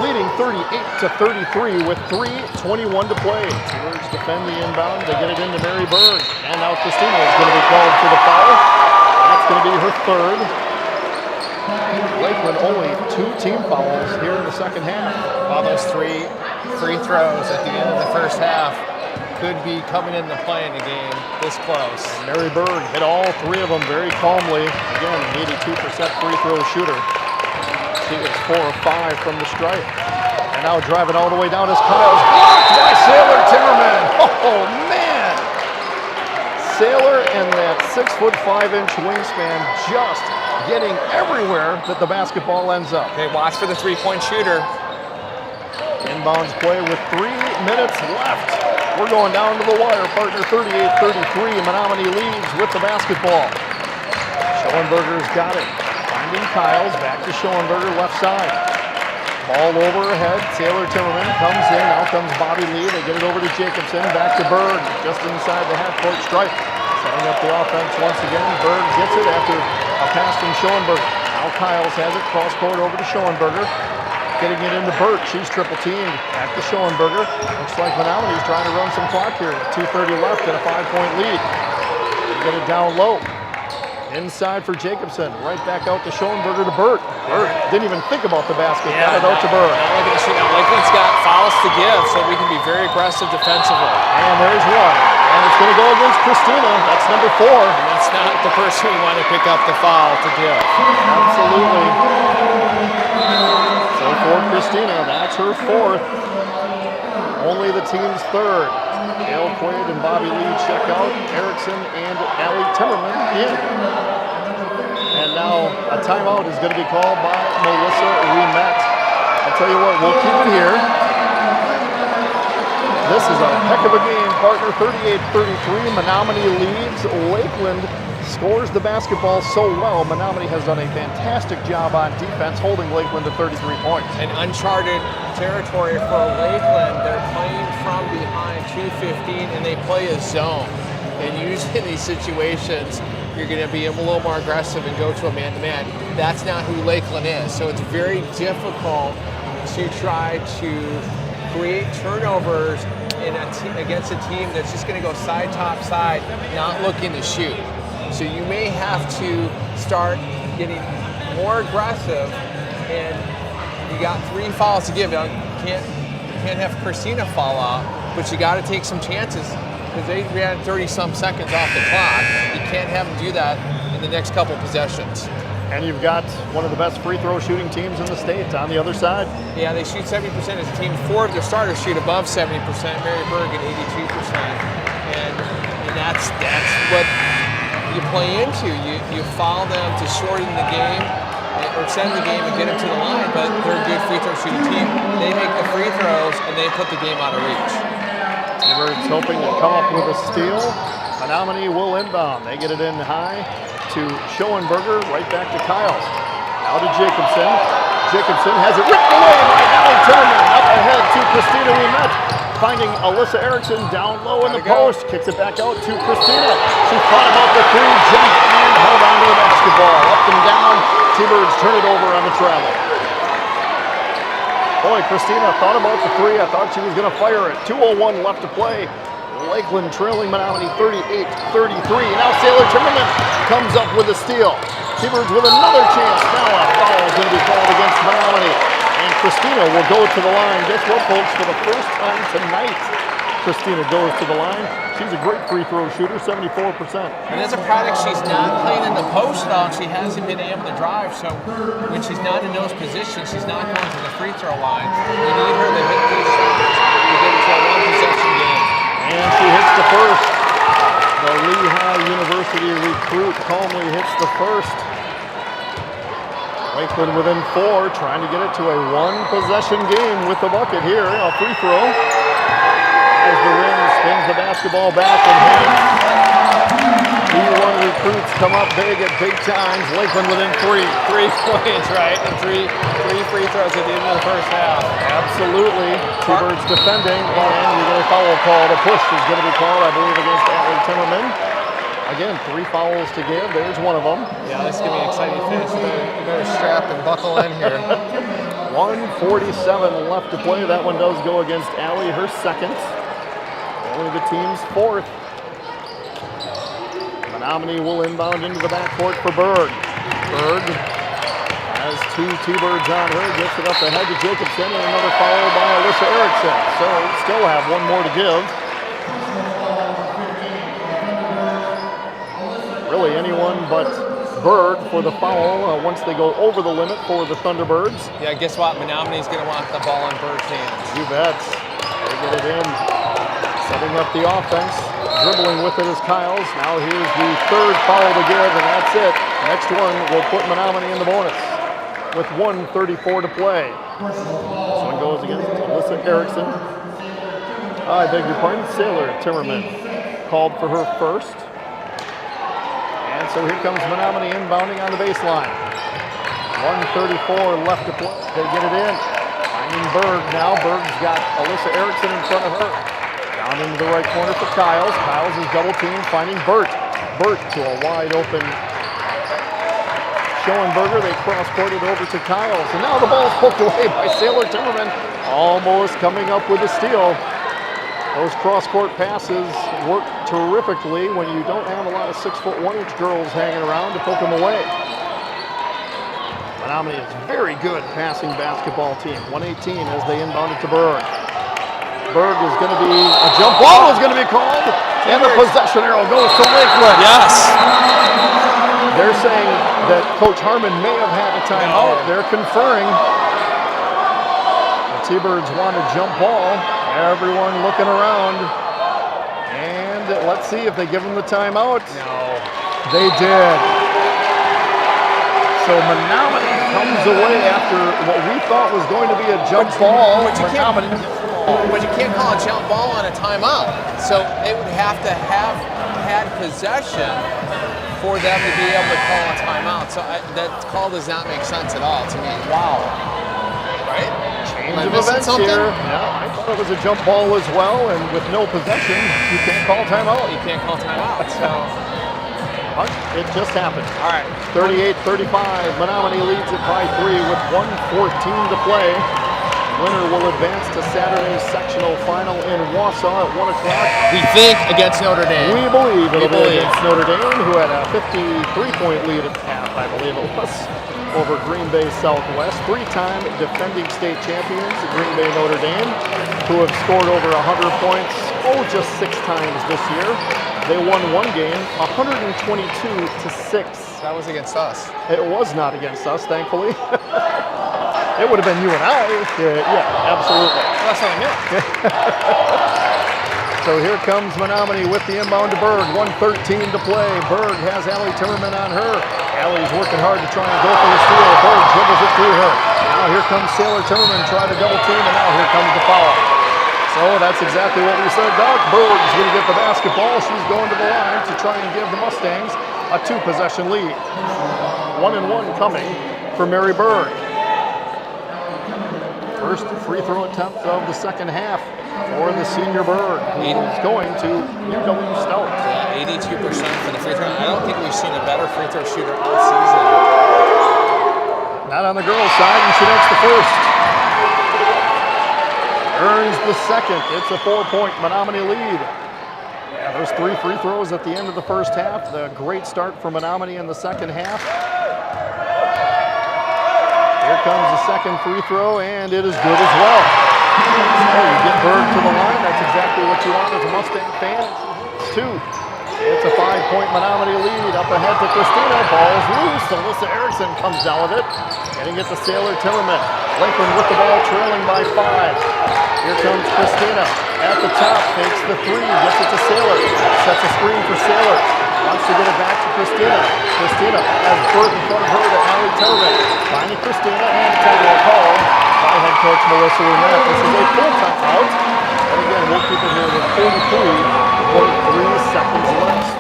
leading 38-33 with 3:21 to play. Birds defend the inbound. They get it into Mary Berg. And now Christina is going to be called for the foul. That's going to be her third. Lakeland only 2 team fouls here in the second half. All those 3 free throws at the end of the first half could be coming into play in the game this close. And Mary Berg hit all 3 of them very calmly. Again, an 82% free throw shooter. She is 4 of 5 from the stripe. And now driving all the way down is Kyle's blocked by Sailor Timmerman. Oh, man. Sailor and that 6'5" wingspan just getting everywhere that the basketball ends up. Okay, watch for the 3-point shooter. Inbounds play with 3 minutes left. We're going down to the wire, partner. 38-33. Menomonie leads with the basketball. Schoenberger's got it. Finding Kyles, back to Schoenberger, left side. Ball over her head. Sailor Timmerman comes in. Now comes Bobby Lee. They get it over to Jacobson. Back to Berg, just inside the half-court stripe. Setting up the offense once again. Berg gets it after a pass from Schoenberger. Now Kyles has it, cross-court over to Schoenberger. Getting it into Burt. She's triple-teamed. Back to Schoenberger. Looks like Menomonie's trying to run some clock here. 2:30 left and a 5-point lead. Get it down low. Inside for Jacobson. Right back out to Schoenberger to Burt. Burt didn't even think about the basket. Got it out to Burt. Lakeland's got fouls to give, so we can be very aggressive defensively. And there's one. And it's going to go against Christina. That's number 4. And that's not the person we want to pick up the foul to give. Absolutely. So for Christina, that's her 4th. Only the team's 3rd. Gail Quaid and Bobby Lee check out. Erickson and Allie Timmerman in. And now a timeout is going to be called by Melissa Ouimet. I'll tell you what, we'll keep it here. This is a heck of a game, partner. 38-33. Menomonie leads. Lakeland scores the basketball so well. Menomonie has done a fantastic job on defense, holding Lakeland to 33 points. An uncharted territory for Lakeland. They're playing from behind 2:15, and they play a zone. And usually in these situations, you're going to be a little more aggressive and go to a man-to-man. That's not who Lakeland is. So it's very difficult to try to create turnovers in against a team that's just going to go side, top, side, not looking to shoot. So you may have to start getting more aggressive, and you got 3 fouls to give. You can't have Christina fall out, but you got to take some chances because they ran 30-some seconds off the clock. You can't have them do that in the next couple possessions. And you've got one of the best free throw shooting teams in the state on the other side. Yeah, they shoot 70% as a team. 4 of their starters shoot above 70%. Mary Berg at 82%, and that's what you play into. You foul them to shorten the game or send the game and get them to the line, but they're a good free throw shooting team. They make the free throws and they put the game out of reach. T-Birds hoping to come up with a steal. Menomonie will inbound. They get it in high to Schoenberger, right back to Kyles. Now to Jacobson. Jacobson has it ripped away by Allie Timmerman. Up ahead to Christina Ouimet. Finding Alyssa Erickson down low in the post. Kicks it back out to Christina. She thought about the 3, jumped and held on to the basketball. Up and down. T-Birds turn it over on the travel. Boy, Christina thought about the 3. I thought she was going to fire it. 2:01 left to play. Lakeland trailing Menomonie 38-33. Now Sailor Timmerman comes up with a steal. T-Birds with another chance. Now a foul is going to be called against Menomonie. And Christina will go to the line. Guess what, folks? For the first time tonight, Christina goes to the line. She's a great free throw shooter, 74%. And as a product, she's not playing in the post at all. She hasn't been able to drive, so when she's not in those positions, she's not going to the free throw line. We need her to hit these shots to get into a one-possession game. And she hits the first. The Lehigh University recruit calmly hits the first. Lakeland within 4, trying to get it to a one-possession game with the bucket here. A free throw. As the rim spins the basketball back and D1 recruits come up big at big times. Lakeland within 3. 3 points, right? And three free throws at the end of the first half. Absolutely. T-Birds defending, and we get a foul call. A push is going to be called, I believe, against Allie Timmerman. Again, 3 fouls to give. There's one of them. Yeah, this is going to be an exciting finish. You better strap and buckle in here. 1:47 left to play. That one does go against Allie, her second. Only the team's 4th. Menomonie will inbound into the backcourt for Berg. Berg has 2 T-Birds on her, gets it up ahead to Jacobson, and another foul by Alyssa Erickson. So still have one more to give. Really anyone but Berg for the foul once they go over the limit for the Thunderbirds. Yeah, guess what? Menomonie's going to want the ball in Berg's hands. You bet. They get it in. Setting up the offense. Dribbling with it is Kyles. Now here's the 3rd foul to give, and that's it. Next one will put Menomonie in the bonus with 1:34 to play. This one goes against Alyssa Erickson. I beg your pardon, Sailor Timmerman called for her first. And so here comes Menomonie inbounding on the baseline. 1:34 left to play. They get it in. Finding Berg now. Berg's got Alyssa Erickson in front of her. Down into the right corner for Kyles. Kyles is double teamed, finding Burt. Burt to a wide open Schoenberger. They cross-court it over to Kyles. And now the ball's poked away by Sailor Timmerman. Almost coming up with a steal. Those cross-court passes work terrifically when you don't have a lot of 6'1" girls hanging around to poke them away. Menomonie is very good passing basketball team. 118 as they inbound it to Berg. Berg is going to be, a jump ball is going to be called, and the possession arrow goes to Lakeland. Yes. They're saying that Coach Harmon may have had a timeout. They're conferring. The T-Birds want a jump ball. Everyone looking around. And let's see if they give them the timeout. No. They did. So Menomonie comes away after what we thought was going to be a jump ball. But you can't call a jump ball on a timeout. So they would have to have had possession for them to be able to call a timeout. So that call does not make sense at all to me. Wow. Right? Change of events here. Yeah, I thought it was a jump ball as well, and with no possession, you can't call timeout. You can't call timeout. So but it just happened. All right. 38-35. Menomonie leads it by 3 with 1:14 to play. Winner will advance to Saturday's sectional final in Wausau at 1 o'clock. We think against Notre Dame. We believe it'll be against Notre Dame, who had a 53-point lead at half, I believe it was, over Green Bay Southwest. 3-time defending state champions, Green Bay Notre Dame, who have scored over 100 points, just 6 times this year. They won one game, 122-6. That was against us. It was not against us, thankfully. It would have been you and I. Yeah, absolutely. Well, that's what I meant. So here comes Menomonie with the inbound to Berg. 1:13 to play. Berg has Allie Timmerman on her. Allie's working hard to try and go for the steal. Berg dribbles it through her. Now here comes Sailor Timmerman trying to double team, and now here comes the foul. So that's exactly what we said, Doc. Berg's going to get the basketball. She's going to the line to try and give the Mustangs a 2-possession lead. 1-1 coming for Mary Berg. First free throw attempt of the second half for the senior Berg, who is going to UW Stout. Yeah, 82% for the free throw. I don't think we've seen a better free throw shooter all season. Not on the girls' side, and she makes the first. Earns the second. It's a 4-point Menomonie lead. Yeah, those 3 free throws at the end of the first half. The great start for Menomonie in the second half. Here comes the second free throw, and it is good as well. So you get Berg to the line. That's exactly exactly what you want as a Mustang fan. Two. It's a 5-point Menomonie lead. Up ahead to Christina. Ball's loose. Alyssa Erickson comes down with it. Getting it to Sailor Timmerman. Lakeland with the ball, trailing by 5. Here comes Christina at the top. Fakes the 3. Gets it to Sailor. Sets a screen for Sailor. Wants to get it back to Christina. Christina has Burt in front of her to Allie Timmerman. Finding Christina and timeout called by head coach Melissa Lumet. This is a full timeout. And again, we'll keep it here with 43.3 seconds left.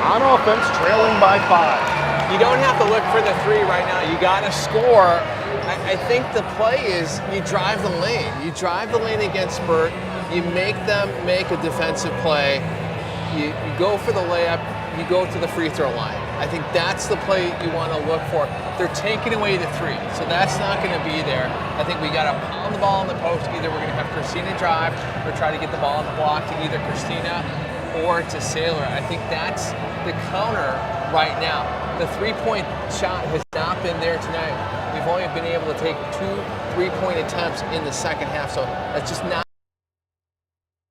On offense, trailing by 5. You don't have to look for the 3 right now. You got to score. I think the play is you drive the lane. You drive the lane against Burt. You make them make a defensive play. You go for the layup. You go to the free throw line. I think that's the play you want to look for. They're taking away the 3, so that's not going to be there. I think we got to pound the ball in the post. Either we're going to have Christina drive or try to get the ball in the block to either Christina or to Sailor. I think that's the counter right now. The 3-point shot has not been there tonight. We've only been able to take 2 3-point attempts in the second half, so that's just not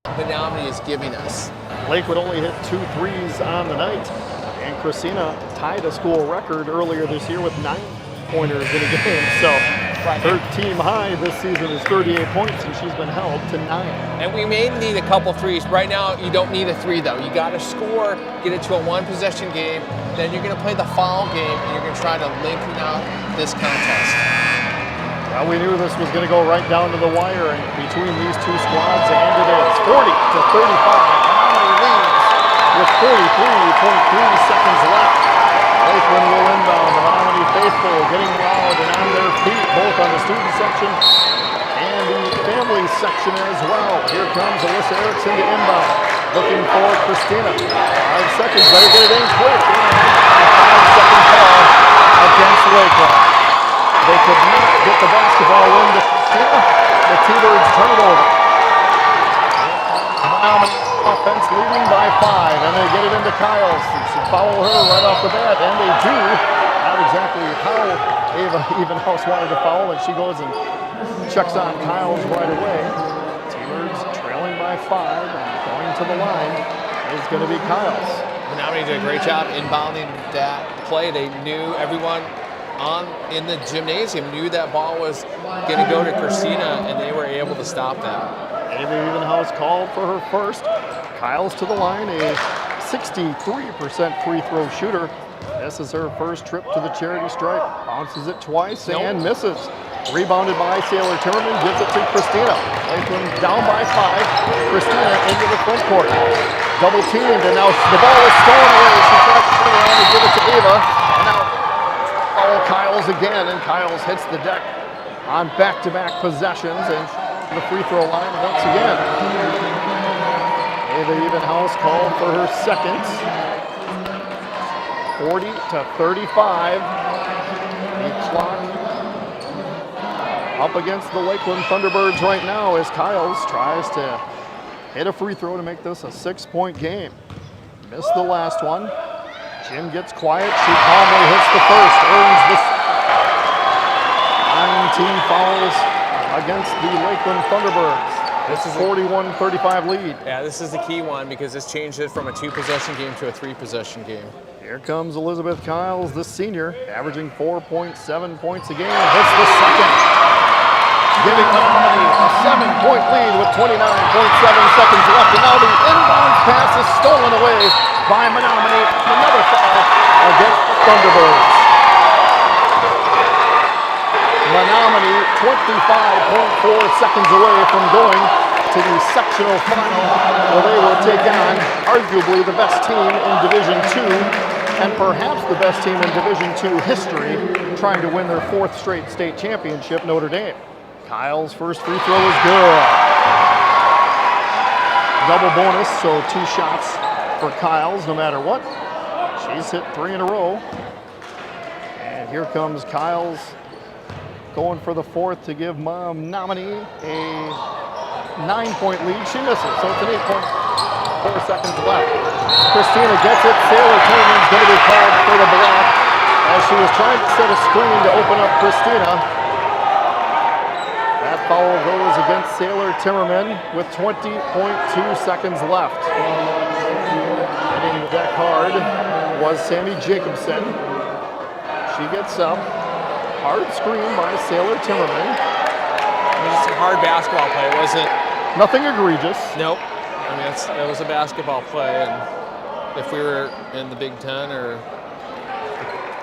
what Menomonie is giving us. Lakewood only hit 2 threes on the night, and Christina tied a school record earlier this year with 9-pointers in a game. So her team high this season is 38 points, and she's been held to 9. And we may need a couple threes. Right now, you don't need a 3, though. You got to score, get it to a 1-possession game. Then you're going to play the foul game, and you're going to try to lengthen out this contest. Well, we knew this was going to go right down to the wire between these two squads, and it is 40-35. With 43.3 seconds left. Lakeland will inbound. The Menomonie faithful getting loud and on their feet, both on the student section and the family section as well. Here comes Alyssa Erickson to inbound. Looking for Christina. 5 seconds, better get it in quick. And a 5-second call against Lakeland. They could not get the basketball into Christina. The T-Birds turn it over. Menomonie offense leading by 5, and they get it into Kyles. Should follow her right off the bat, and they do. Not exactly how Ava Evenhouse wanted to foul, and she goes and checks on Kyles right away. T-Birds trailing by 5, and going to the line is going to be Kyles. Menomonie did a great job inbounding that play. They knew everyone in the gymnasium knew that ball was going to go to Christina, and they were able to stop that. Ava Evenhouse called for her first. Kyles to the line, a 63% free throw shooter. This is her first trip to the charity stripe. Bounces it twice and misses. Rebounded by Sailor Timmerman, gives it to Christina. Lakeland down by 5. Christina into the front court. Double teamed, and now the ball is stolen away. She tries to turn around and give it to Ava. And now foul Kyles again, and Kyles hits the deck on back-to-back possessions and the free throw line once again. Ava Evenhouse called for her second. 40-35. The clock up against the Lakeland Thunderbirds right now as Kyles tries to hit a free throw to make this a 6-point game. Missed the last one. Jim gets quiet. She calmly hits the first. Earns the 19 fouls against the Lakeland Thunderbirds. This is 41-35 lead. Yeah, this is the key one because this changed it from a 2-possession game to a 3-possession game. Here comes Elizabeth Kyles, the senior, averaging 4.7 points a game, and hits the second. Giving Menomonie a 7-point lead with 29.7 seconds left. And now the inbounds pass is stolen away by Menomonie. Another foul against the Thunderbirds. Menomonie 25.4 seconds away from going to the sectional final, where they will take on arguably the best team in Division II and perhaps the best team in Division II history, trying to win their 4th straight state championship, Notre Dame. Kyle's first free throw is good. Double bonus, so 2 shots for Kyle's no matter what. She's hit 3 in a row. And here comes Kyle's going for the 4th to give Menomonie a 9-point lead. She misses, so it's an 8.4 seconds left. Christina gets it. Sailor Timmerman's going to be called for the block as she was trying to set a screen to open up Christina. That foul goes against Sailor Timmerman with 20.2 seconds left. Hitting the deck hard was Sammy Jacobson. She gets up. Hard screen by Sailor Timmerman. It was a hard basketball play, wasn't it? Nothing egregious. Nope. I mean, it was a basketball play, and if we were in the Big Ten or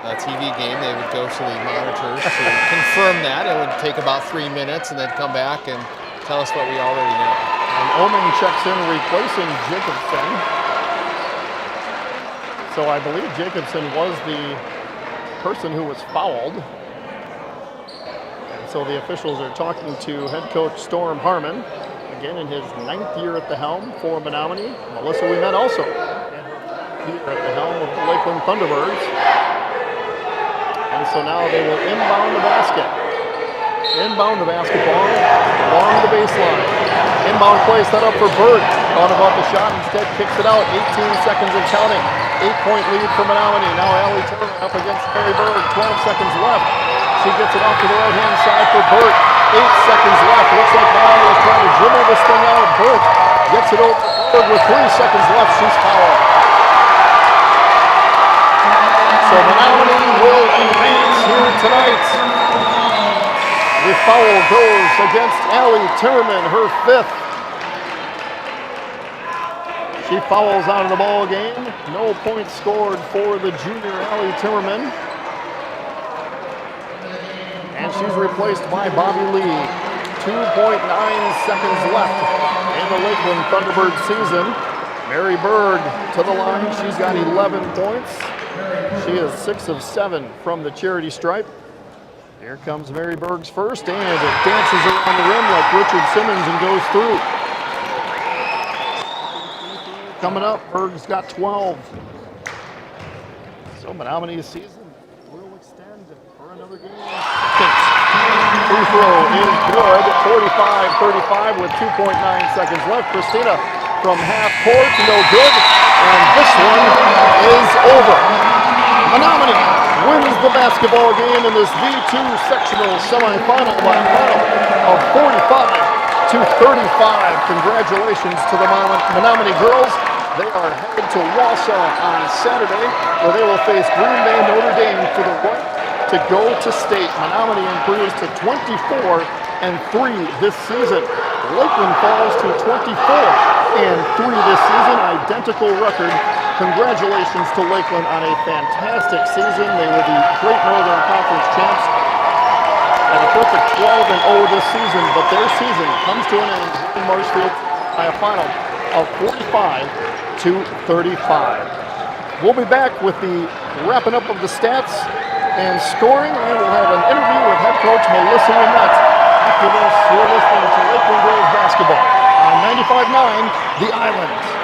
a TV game, they would go to the monitors to confirm that. It would take about 3 minutes, and then come back and tell us what we already know. And Omen checks in, replacing Jacobson. So I believe Jacobson was the person who was fouled. And so the officials are talking to head coach Storm Harmon, again in his 9th year at the helm for Menomonie. Melissa we met also here at the helm of the Lakeland Thunderbirds. And so now they will inbound the basket. Inbound the basketball along the baseline. Inbound play set up for Berg. Thought about the shot, instead kicks it out. 18 seconds and counting. 8-point lead for Menomonie. Now Allie Turner up against Mary Berg. 12 seconds left. She gets it off to the right-hand side for Berg. 8 seconds left. Looks like Menomonie is trying to dribble this thing out. Berg gets it over to Berg with 3 seconds left. She's fouled. So Menomonie will advance here tonight. The foul goes against Allie Timmerman, her 5th. She fouls out of the ball game. No points scored for the junior Allie Timmerman. And she's replaced by Bobby Lee. 2.9 seconds left in the Lakeland Thunderbird season. Mary Berg to the line. She's got 11 points. She is 6 of 7 from the charity stripe. Here comes Mary Berg's first, and it dances around the rim like Richard Simmons and goes through. Coming up, Berg's got 12. So Menomonie's season will extend for another game. Free throw is good, 45-35 with 2.9 seconds left. Christina from half court, no good, and this one is over. Menomonie wins the basketball game in this V2 sectional semifinal by a final of 45-35. Congratulations to the Menomonie girls. They are headed to Wausau on Saturday, where they will face Green Bay Notre Dame for the right to go to state. Menomonie improves to 24-3 this season. Lakeland falls to 24-3 this season, identical record. Congratulations to Lakeland on a fantastic season. They were the Great Northern Conference champs at a perfect 12-0 this season, but their season comes to an end in Marshfield by a final of 45-35. We'll be back with the wrapping up of the stats and scoring, and we'll have an interview with head coach Melissa Wimet. After this, you're listening to Lakeland Girls Basketball on 95.9 The Island.